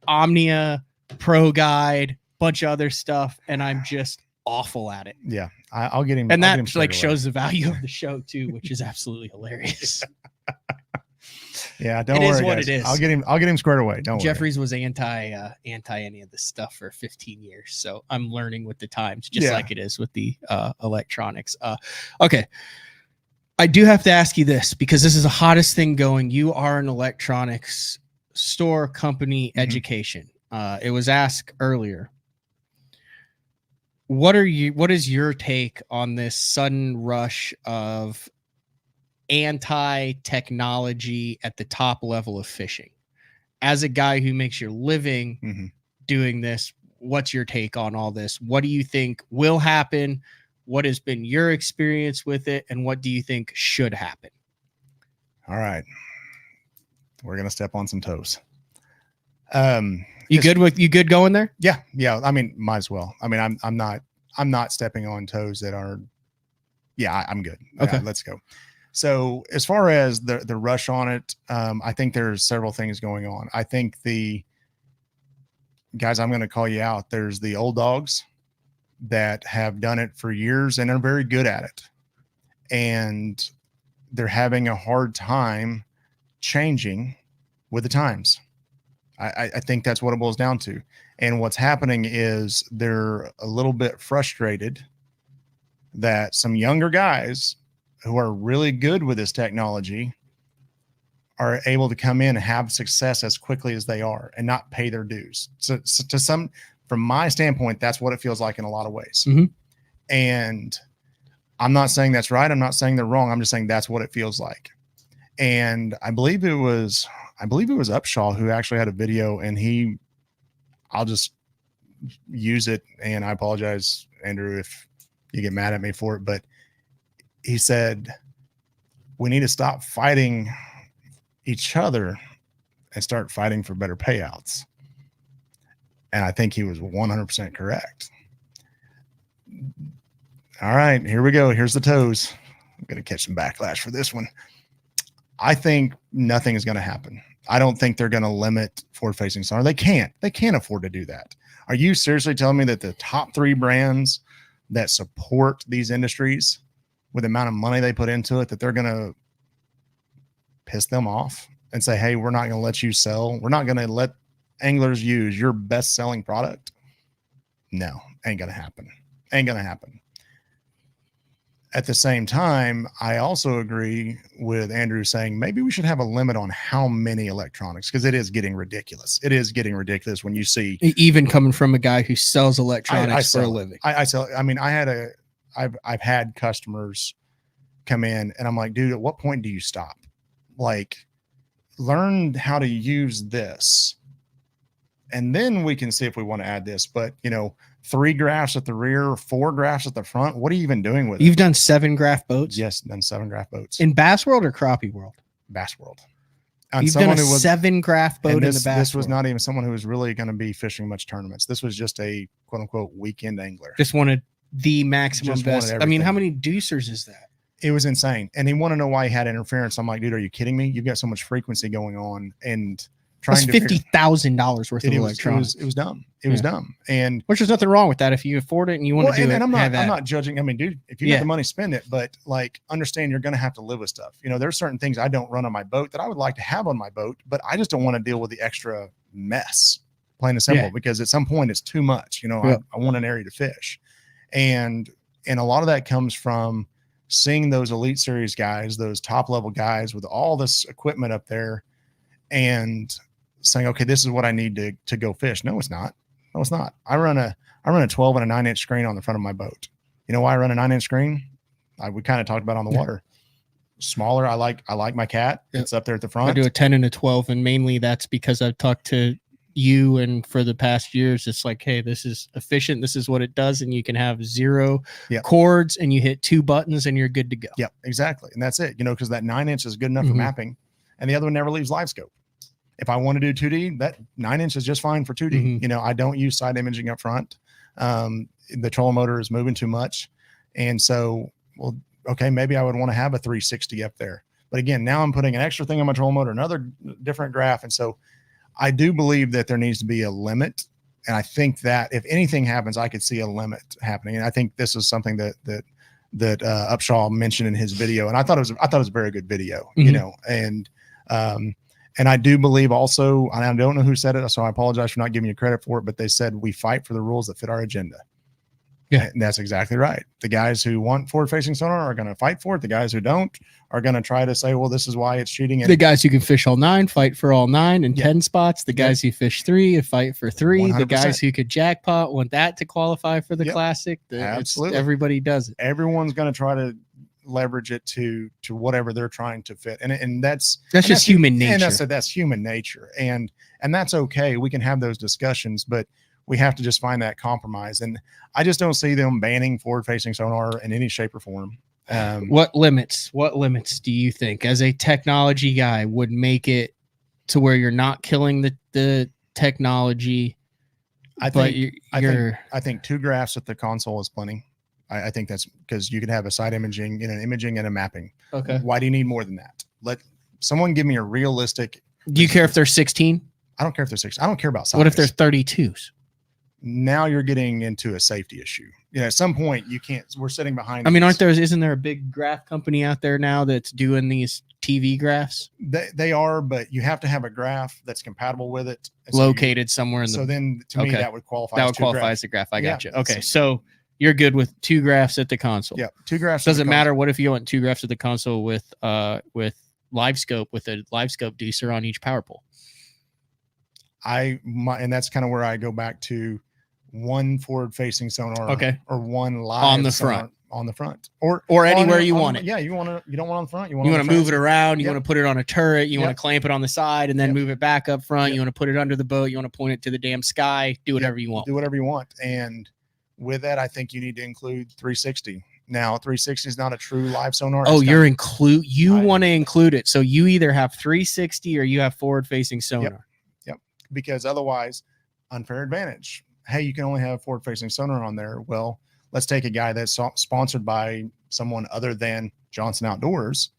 Omnia, Pro Guide, bunch of other stuff, and I'm just awful at it. Yeah. I'll get him. And that shows the value of the show too, which is absolutely hilarious. Yeah, don't It worry, is what guys. it is. I'll get him squared away. Don't worry. Jeffries was anti any of this stuff for 15 years, so I'm learning with the times, just like it is with the electronics. Okay, I do have to ask you this because this is the hottest thing going. You are an electronics store company education. It was asked earlier. What is your take on this sudden rush of anti-technology at the top level of fishing? As a guy who makes your living doing this, what's your take on all this? What do you think will happen? What has been your experience with it? And what do you think should happen? All right. We're going to step on some toes. You good going there? Yeah. I mean, might as well. I mean, I'm not stepping on toes that are, I'm good. Okay. Let's go. So as far as the rush on it, I think there's several things going on. I think the guys, I'm going to call you out. There's the old dogs that have done it for years and are very good at it. And they're having a hard time changing with the times. I think that's what it boils down to. And what's happening is they're a little bit frustrated that some younger guys who are really good with this technology are able to come in and have success as quickly as they are and not pay their dues. So from my standpoint, that's what it feels like in a lot of ways. And I'm not saying that's right. I'm not saying they're wrong. I'm just saying that's what it feels like. And I believe it was Upshaw who actually had a video, and I'll just use it. And I apologize, Andrew, if you get mad at me for it, but he said, we need to stop fighting each other and start fighting for better payouts. And I think he was 100% correct. All right, here we go. Here's the toes. I'm going to catch some backlash for this one. I think nothing is going to happen. I don't think they're going to limit forward-facing sonar. They can't afford to do that. Are you seriously telling me that the top 3 brands that support these industries with the amount of money they put into it, that they're going to piss them off and say, hey, we're not going to let you sell. We're not going to let anglers use your best selling product? No, ain't going to happen. Ain't going to happen. At the same time, I also agree with Andrew saying maybe we should have a limit on how many electronics, because it is getting ridiculous. It is getting ridiculous when you see, even coming from a guy who sells electronics for a living. I sell. I mean, I've had customers come in and I'm like, dude, at what point do you stop? Like, learn how to use this, and then we can see if we want to add this. But 3 graphs at the rear, 4 graphs at the front. What are you even doing with it? You've done 7 graph boats? Yes, done 7 graph boats. In Bass World or Crappie World? Bass World. You've done a 7 graph boat in the Bass This was World. not even someone who was really going to be fishing much tournaments. This was just a quote unquote weekend angler. Just wanted the maximum best. I mean, how many deucers is that? It was insane. And he wanted to know why he had interference. I'm like, dude, are you kidding me? You've got so much frequency going on, and that's $50,000 worth of electronics. It was dumb. It was dumb. And which there's nothing wrong with that if you afford it and you want to do it. And I'm not judging. I mean, dude, if you got the money, spend it. But like, understand you're going to have to live with stuff. There's certain things I don't run on my boat that I would like to have on my boat, but I just don't want to deal with the extra mess, plain and simple, because at some point it's too much. I want an area to fish. And a lot of that comes from seeing those Elite Series guys, those top level guys with all this equipment up there, and saying, okay, this is what I need to go fish. No, it's not. No, it's not. I run a 12 and a 9-inch screen on the front of my boat. You know why I run a 9-inch screen? We kind of talked about on the water. Smaller. I like my cat. It's up there at the front. I do a 10 and a 12, and mainly that's because I've talked to you, and for the past years, it's like, hey, this is efficient. This is what it does, and you can have 0 cords, and you hit 2 buttons, and you're good to go. Yep, exactly, and that's it. Because that 9-inch is good enough for mapping, and the other one never leaves live scope. If I want to do 2D, that 9-inch is just fine for 2D. I don't use side imaging up front. The trolling motor is moving too much. And so, well, okay, maybe I would want to have a 360 up there. But again, now I'm putting an extra thing on my trolling motor, another different graph. And so I do believe that there needs to be a limit. And I think that if anything happens, I could see a limit happening. And I think this is something that Upshaw mentioned in his video. And I thought it was a very good video, and And I do believe also, and I don't know who said it, so I apologize for not giving you credit for it, but they said we fight for the rules that fit our agenda. Yeah. And that's exactly right. The guys who want forward-facing sonar are going to fight for it. The guys who don't are going to try to say, well, this is why it's cheating. And the guys who can fish all 9 fight for all 9 and 10 spots. The guys who fish 3 fight for 3. 100%. The guys who could jackpot want that to qualify for the Yep. classic. Absolutely. Everybody does it. Everyone's going to try to leverage it to whatever they're trying to fit. And that's just human nature. And that's human nature. And that's okay. We can have those discussions, but we have to just find that compromise. And I just don't see them banning forward-facing sonar in any shape or form. What limits do you think, as a technology guy, would make it to where you're not killing the technology? I think 2 graphs at the console is plenty. I think that's because you can have a side imaging, an imaging and a mapping. Okay. Why do you need more than that? Let someone give me a realistic. Do you care if they're 16? I don't care if they're 16. I don't care about size. What if they're 32s? Now you're getting into a safety issue. At some point you can't. We're sitting behind. I mean, isn't there a big graph company out there now that's doing these TV graphs? They are, but you have to have a graph that's compatible with it. Located somewhere in the. So then, to me, that would qualify. That would qualify as a graph. I got you. Okay, so so you're good with 2 graphs at the console. Yeah, 2 graphs. Doesn't matter what if you want 2 graphs at the console with live scope, with a live scope deucer on each power pole. And that's kind of where I go back to 1 forward-facing sonar, or 1 live on the front, or anywhere you want it. Yeah, you don't want it on the front. You want to move it around. You want to put it on a turret. You Yep. want to clamp it on the side and then move it back up front. You want to put it under the boat. You want to point it to the damn sky. Do whatever you want. Do whatever you want. And with that, I think you need to include 360. Now, 360 is not a true live sonar. Oh, you want to include it. So you either have 360 or you have forward-facing sonar. Yep. Because otherwise, unfair advantage. Hey, you can only have forward-facing sonar on there. Well, let's take a guy that's sponsored by someone other than Johnson Outdoors.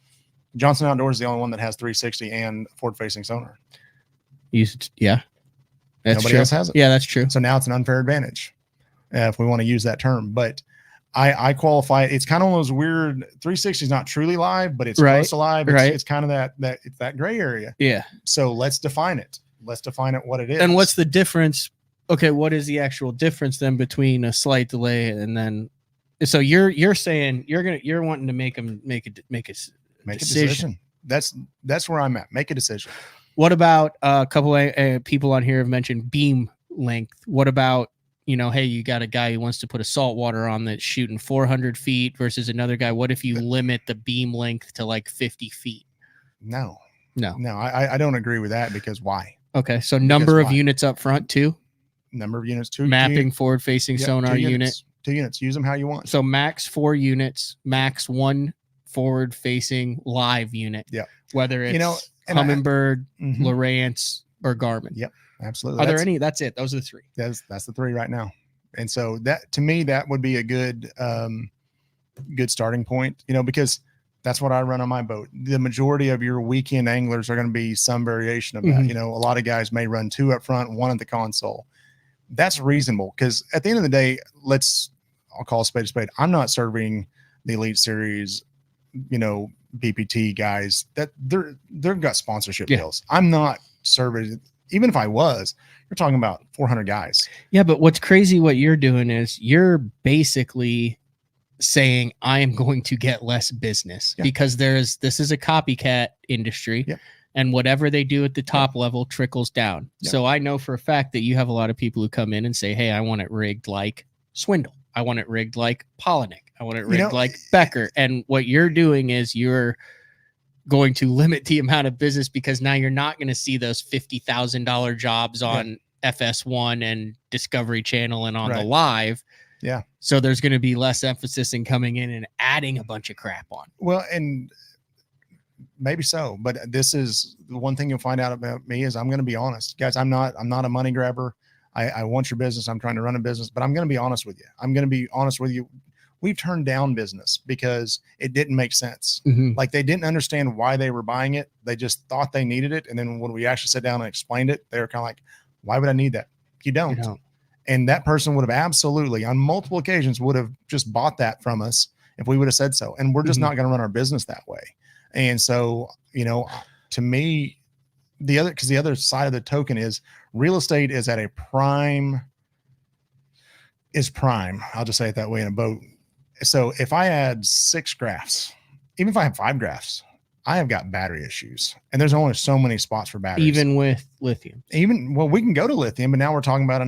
Johnson Outdoors is the only one that has 360 and forward-facing sonar. Yeah. That's Nobody true. else has it. Yeah, that's true. So now it's an unfair advantage, if we want to use that term. But I qualify. It's kind of one of those weird. 360 is not truly live, but it's close to live. It's kind of that gray area. Yeah. So let's define it. Let's define it what it is. And what's the difference? Okay, what is the actual difference then between a slight delay and then? So you're saying you're wanting to make a decision. That's where I'm at. Make a decision. What about a couple of people on here have mentioned beam length? What about, hey, you got a guy who wants to put a saltwater on that's shooting 400 feet versus another guy. What if you limit the beam length to like 50 feet? No, I don't agree with that, because why? Okay, so number of units up front too. Number of units, 2 mapping forward-facing sonar unit. 2 units. Use them how you want. So max 4 units, max 1 forward-facing live unit. Yeah. Whether it's Humminbird, Lowrance, or Garmin. Yep. Absolutely. Are there any? That's it. Those are the 3. That's the 3 right now. And so that, to me, that would be a good starting point. Because that's what I run on my boat. The majority of your weekend anglers are going to be some variation of that. A lot of guys may run 2 up front, 1 at the console. That's reasonable, because at the end of the day, I'll call a spade a spade. I'm not serving the Elite Series, BPT guys that they've got sponsorship deals. I'm not serving. Even if I was, you're talking about 400 guys. Yeah, but what's crazy, what you're doing is you're basically saying I am going to get less business because this is a copycat industry. Yeah. And whatever they do at the top level trickles down. Yeah. So I know for a fact that you have a lot of people who come in and say, hey, I want it rigged like Swindle. I want it rigged like Polinick. I want it rigged like Becker. And what you're doing is you're going to limit the amount of business, because now you're not going to see those $50,000 jobs on FS1 and Discovery Channel and on the live. Yeah. So there's going to be less emphasis in coming in and adding a bunch of crap on. Well, and maybe so, but this is the one thing you'll find out about me is I'm going to be honest, guys. I'm not a money grabber. I want your business. I'm trying to run a business, but I'm going to be honest with you. We've turned down business because it didn't make sense. Like, they didn't understand why they were buying it. They just thought they needed it. And then when we actually sat down and explained it, they were kind of like, why would I need that? You don't. And that person would have absolutely, on multiple occasions, would have just bought that from us if we would have said so. And we're just not going to run our business that way. And so, to me, the other side of the token is real estate is at a prime. I'll just say it that way in a boat. So if I add 6 graphs, even if I have 5 graphs, I have got battery issues, and there's only so many spots for batteries. Even with lithium. Well, we can go to lithium, but now we're talking about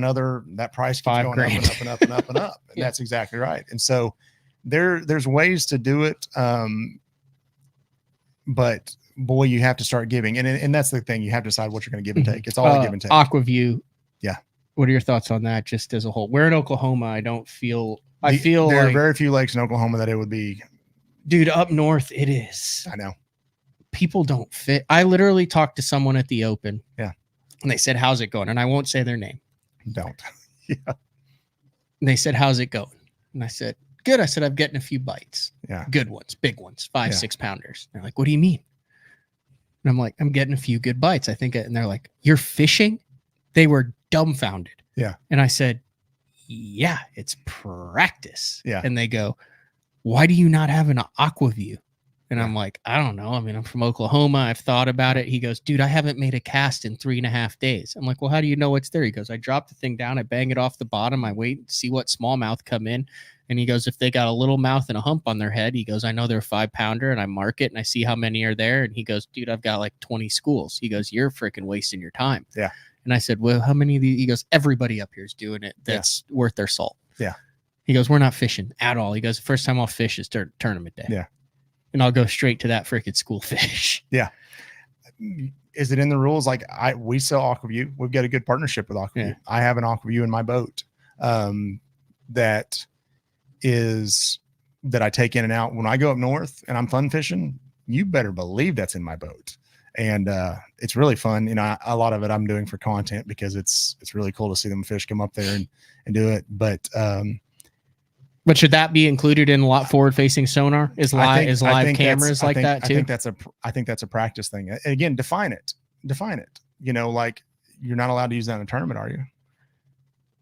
that price keeps going $5,000 up and up and up and up. And Yeah. That's exactly right. And so there's ways to do it. But boy, you have to start giving. And that's the thing. You have to decide what you're going to give and take. It's all a give and take. Aquaview. Yeah. What are your thoughts on that just as a whole? We're in Oklahoma. I feel there like, are very few lakes in Oklahoma that it would be. Dude, up north it is. I know. People don't fit. I literally talked to someone at the Open. Yeah. And they said, how's it going? And I won't say their name. Don't. Yeah. And they said, how's it going? And I said, good. I said, I'm getting a few bites. Yeah. Good ones, big ones, 5, Yeah. 6 pounders. They're like, what do you mean? And I'm like, I'm getting a few good bites. I think, and they're like, you're fishing? They were dumbfounded. Yeah. And I said, yeah, it's practice. Yeah. And they go, why do you not have an Aquaview? And I'm like, I don't know. I mean, I'm from Oklahoma. I've thought about it. He goes, dude, I haven't made a cast in 3.5 days. I'm like, well, how do you know it's there? He goes, I drop the thing down. I bang it off the bottom. I wait and see what smallmouth come in. And he goes, if they got a little mouth and a hump on their head, he goes, I know they're a 5-pounder, and I mark it and I see how many are there. And he goes, dude, I've got like 20 schools. He goes, you're freaking wasting your time. Yeah. And I said, well, how many of these? He goes, everybody up here is doing it. That's worth their salt. Yeah. He goes, we're not fishing at all. He goes, the first time I'll fish is tournament day. Yeah. And I'll go straight to that freaking school fish. Yeah. Is it in the rules? Like we sell Aquaview. We've got a good partnership with Aquaview. Yeah. I have an Aquaview in my boat that I take in and out. When I go up north and I'm fun fishing, you better believe that's in my boat. And it's really fun. You know, a lot of it I'm doing for content because it's really cool to see them fish come up there and do it. But should that be included in a lot forward-facing sonar? Is live cameras like that too? I think that's a practice thing. Again, define it. You know, like you're not allowed to use that in a tournament, are you?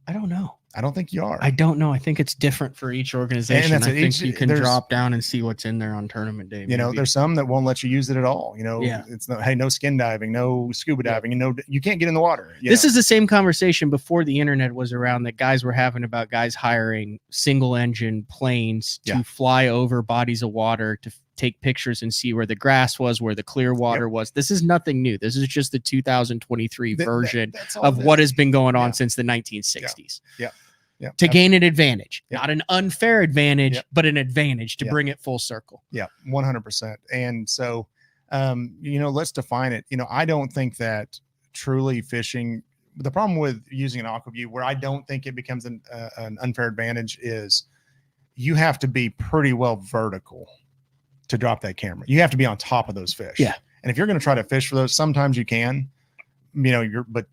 I don't know. I don't think you are. I don't know. I think it's different for each organization. And I think you can drop down and see what's in there on tournament day. You know, there's some that won't let you use it at all. You know, it's no, hey, no skin diving, no scuba diving, you can't get in the water. This is the same conversation before the internet was around that guys were having about guys hiring single engine planes to fly over bodies of water to take pictures and see where the grass was, where the clear water was. This is nothing new. This is just the 2023 version of what has been going on since the 1960s. Yeah. To gain an advantage, not an unfair advantage, but an advantage to bring it full circle. Yeah, 100%. And so, you know, let's define it. You know, I don't think that truly fishing, the problem with using an Aquaview where I don't think it becomes an unfair advantage is you have to be pretty well vertical to drop that camera. You have to be on top of those fish. Yeah. And if you're going to try to fish for those, sometimes you can, you know, but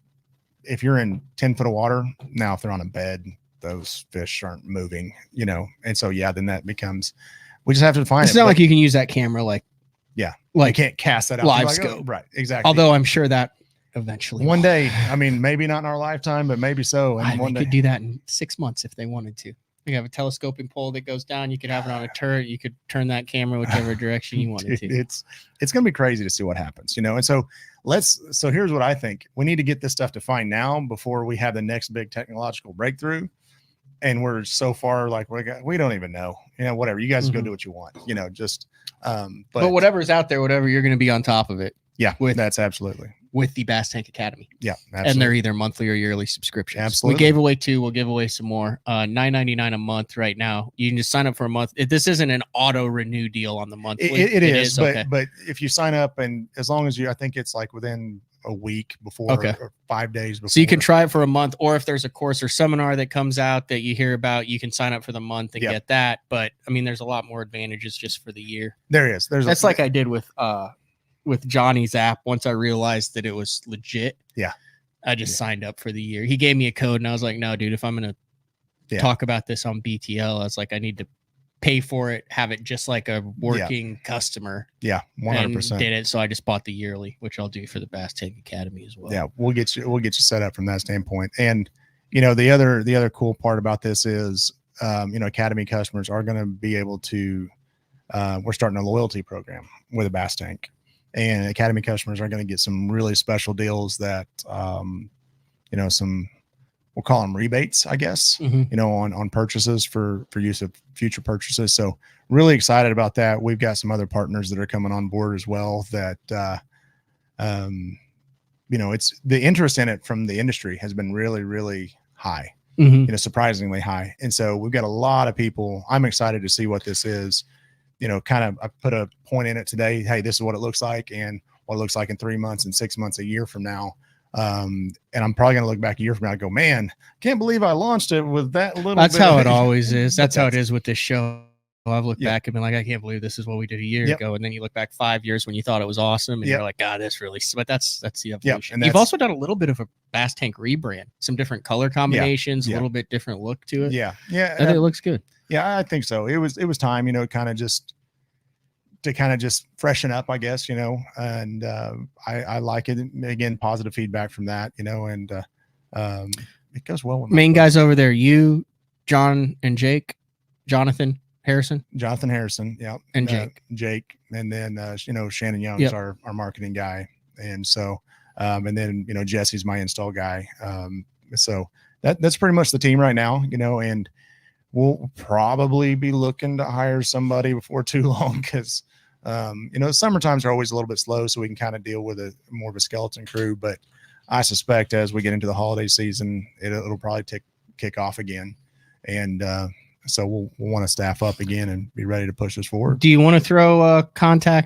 if you're in 10 foot of water, now if they're on a bed, those fish aren't moving, you know? And so, then that becomes, we just have to define it. It's not like you can use that camera like you like can't cast that out. live Like, scope. right. Exactly. Although I'm sure that eventually one day, I mean, maybe not in our lifetime, but maybe so. And one they day could do that in 6 months if they wanted to. You have a telescoping pole that goes down. You could have it on a turret. You could turn that camera whichever direction you wanted to. It's going to be crazy to see what happens, you know? And so so here's what I think. We need to get this stuff defined now before we have the next big technological breakthrough. And we're so far, like, we don't even know, you know, whatever. You guys go do what you want, you know, just, but whatever's out there, whatever, you're going to be on top of it. Yeah, that's absolutely. With the Bass Tank Academy. Yeah, absolutely. And they're either monthly or yearly subscriptions. Absolutely. We gave away 2. We'll give away some more. $9.99 a month right now. You can just sign up for a month. This isn't an auto renew deal on the monthly. It is, but okay. But if you sign up, and as long as I think it's like within a week before or 5 days before. So you can try it for a month, or if there's a course or seminar that comes out that you hear about, you can sign up for the month and get that. But I mean, there's a lot more advantages just for the year. There is. That's like I did with Johnny's app. Once I realized that it was legit, I just signed up for the year. He gave me a code and I was like, no, dude, if I'm going to talk about this on BTL, I was like, I need to pay for it, have it just like a working customer. Yeah, 100%. And did it. So I just bought the yearly, which I'll do for the Bass Tank Academy as well. Yeah, we'll get you set up from that standpoint. And you know, the other cool part about this is you know, Academy customers are going to be able to we're starting a loyalty program with a Bass Tank. and Academy customers are going to get some really special deals that, some, we'll call them rebates, I guess, on purchases for use of future purchases. So really excited about that. We've got some other partners that are coming on board as well that, it's the interest in it from the industry has been really, really high, surprisingly high. And so we've got a lot of people. I'm excited to see what this is, kind of, I put a point in it today. Hey, this is what it looks like and what it looks like in 3 months and 6 months, a year from now. And I'm probably going to look back a year from now and go, man, can't believe I launched it with that little That's bit. how it always is. That's how it is with this show. I've looked back and been like, I can't believe this is what we did a year ago. And then you look back 5 years when you thought it was awesome and you're like, God, this really, but that's the evolution. And you've also done a little bit of a Bass Tank rebrand, some different color combinations, a little bit different look to it. Yeah. I think it looks good. Yeah, I think so. It was time, kind of just freshen up, I guess, and I like it. Again, positive feedback from that, and it goes well with main guys over there, you, John and Jonathan Harrison, yeah, and Jake, and then Shannon Young's our marketing guy, and so and then Jesse's my install guy, so that's pretty much the team right now, and we'll probably be looking to hire somebody before too long because summer times are always a little bit slow, so we can kind of deal with more of a skeleton crew. But I suspect as we get into the holiday season, it'll probably kick off again, and so we'll want to staff up again and be ready to push this forward. Do you want to throw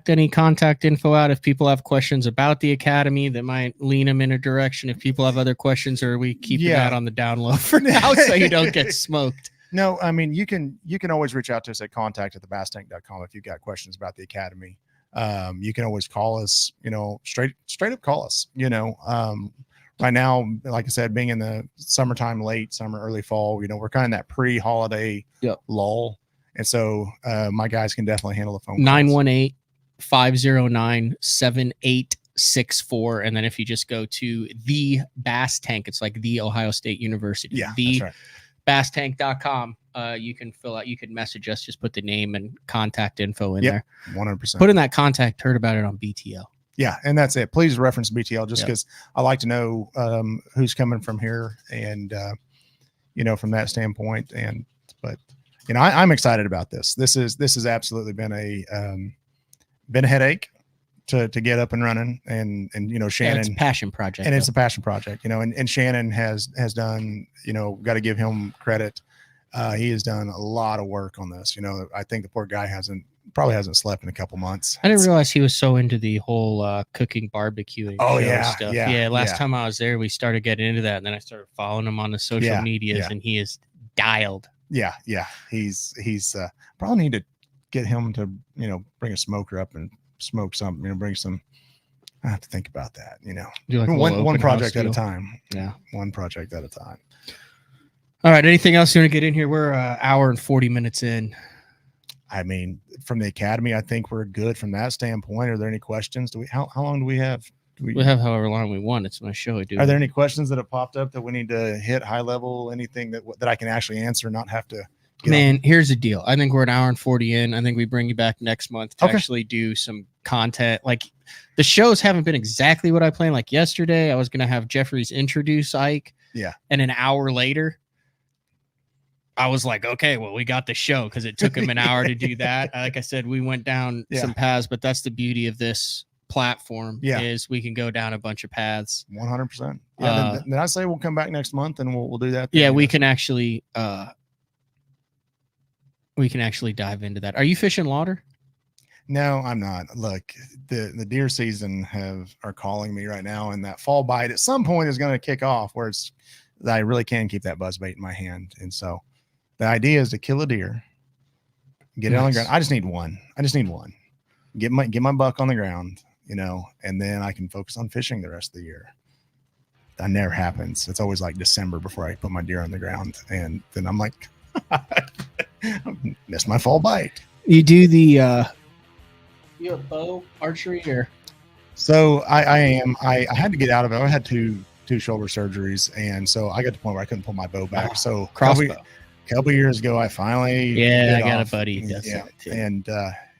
any contact info out if people have questions about the Academy that might lean them in a direction? If people have other questions, or are we keeping that on the down low for now so you don't get smoked? No, I mean, you can always reach out to us at contact@thebasstank.com if you've got questions about the Academy. You can always call us, straight up call us, right now, like I said, being in the summertime, late summer, early fall, we're kind of in that pre-holiday lull. And so my guys can definitely handle the phone. 918-509-7864. And then if you just go to the Bass Tank, it's like the Ohio State University. Yeah, that's right. Basstank.com. You can message us, just put the name and contact info in there. 100%. Put in that contact, heard about it on BTL. Yeah, and that's it. Please reference BTL just because I like to know who's coming from here and, from that standpoint. But I'm excited about this. This has absolutely been a headache to get up and running. And Shannon, it's a passion project. And it's a passion project, and Shannon has done, got to give him credit. He has done a lot of work on this. I think the poor guy probably hasn't slept in a couple months. I didn't realize he was so into the whole cooking, barbecuing stuff. Last time I was there, we started getting into that, and then I started following him on the social medias, and he is dialed. Yeah. He's probably need to get him to bring a smoker up and smoke something. Bring some. I have to think about that. Do like one project at a time. Yeah, one project at a time. All right. Anything else you want to get in here? We're an hour and 40 minutes in. I mean, from the Academy, I think we're good from that standpoint. Are there any questions? How long do we have? We have however long we want. It's my show. Are there any questions that have popped up that we need to hit high level? Anything that I can actually answer, not have to? Here's the deal. I think we're an hour and 40 in. I think we bring you back next month to actually do some content. Like the shows haven't been exactly what I planned. Like yesterday, I was going to have Jeffries introduce Ike. Yeah. And an hour later, I was like, okay, well, we got the show because it took him an hour to do that. Like I said, we went down some paths, but that's the beauty of this platform is we can go down a bunch of paths. 100%. Yeah. Then I say we'll come back next month and we'll do that. Yeah, we can actually dive into that. Are you fishing lauder? No, I'm not. Look, the deer season are calling me right now, and that fall bite at some point is going to kick off where I really can keep that buzzbait in my hand. And so the idea is to kill a deer, get it on the ground. I just need one. Get my buck on the ground, and then I can focus on fishing the rest of the year. That never happens. It's always like December before I put my deer on the ground, and then I'm like, missed my fall bite. You do the you have bow archery or? So I am. I had to get out of it. I had two shoulder surgeries, and so I got to the point where I couldn't pull my bow back. So crossbow. A couple years ago, I finally I got a buddy. And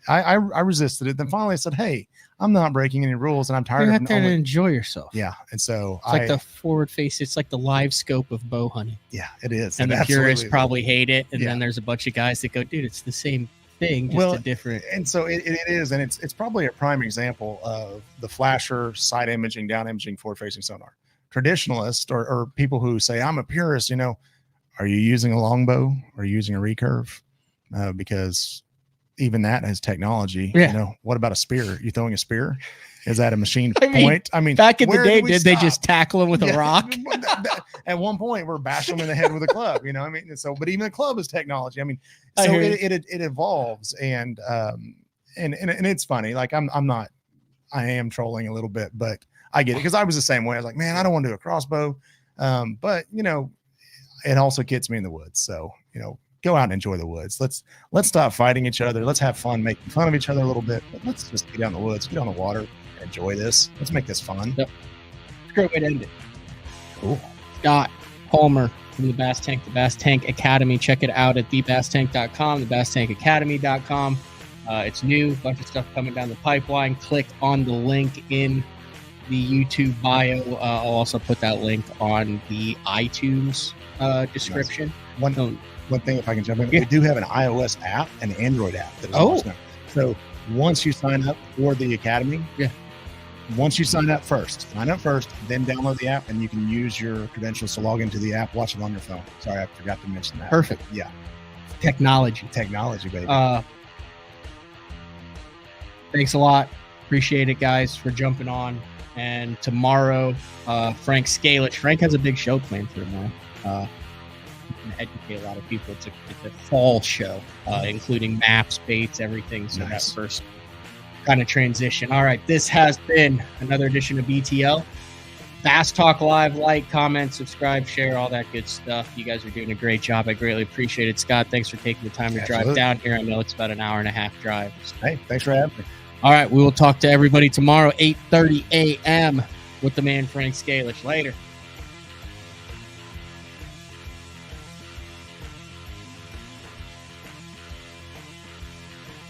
I resisted it. Then finally I said, hey, I'm not breaking any rules, and I'm tired You're of out there to enjoy yourself. Yeah, and so it's like the forward face. It's like the live scope of bow hunting. Yeah, it is. And It the purists absolutely probably hate it, and Yeah. then there's a bunch of guys that go, "Dude, it's the same thing, just a different." And so it is, and it's probably a prime example of the flasher, side imaging, down imaging, forward facing sonar. Traditionalists or people who say I'm a purist, are you using a longbow? Are you using a recurve? Because even that has technology. Yeah. What about a spear? You throwing a spear? Is that a machine I mean, point? I mean, back in the where day, we did they stop? just tackle him with a Yeah. rock? At one point, we're bashing them in the head with a club. I mean, so but even the club is technology. I mean, I so hear you. it evolves, and it's funny. Like I am trolling a little bit, but I get it because I was the same way. I was like, man, I don't want to do a crossbow, but it also gets me in the woods. So go out and enjoy the woods. Let's stop fighting each other. Let's have fun making fun of each other a little bit. But let's just get out in the woods, get on the water, and enjoy this. Let's make this fun. Yep. It's a great way to end it. Cool. Scott Palmer from the Bass Tank, the Bass Tank Academy. Check it out at thebasstank.com, thebasstankacademy.com. It's new, bunch of stuff coming down the pipeline. Click on the link in the YouTube bio. I'll also put that link on the iTunes description. Nice. One thing, if I can jump in, we do have an iOS app and an Android app. That is launched now. So once you sign up for the Academy, once you sign up first, then download the app, and you can use your credentials to log into the app, watch it on your phone. Sorry, I forgot to mention that. Perfect. Yeah. Technology, baby. Thanks a lot. Appreciate it, guys, for jumping on. And tomorrow, Frank Scalish. Frank has a big show planned for tomorrow. Educate a lot of people. It's a fall show, including maps, baits, everything. So Nice. that first kind of transition. All right, this has been another edition of BTL. Bass Talk Live. Like, comment, subscribe, share, all that good stuff. You guys are doing a great job. I greatly appreciate it. Scott, thanks for taking the time to drive Absolutely. down here. I know it's about an hour and a half drive. Hey, thanks for having me. All right, we will talk to everybody tomorrow, 8:30 a.m. with the man Frank Scalish. Later.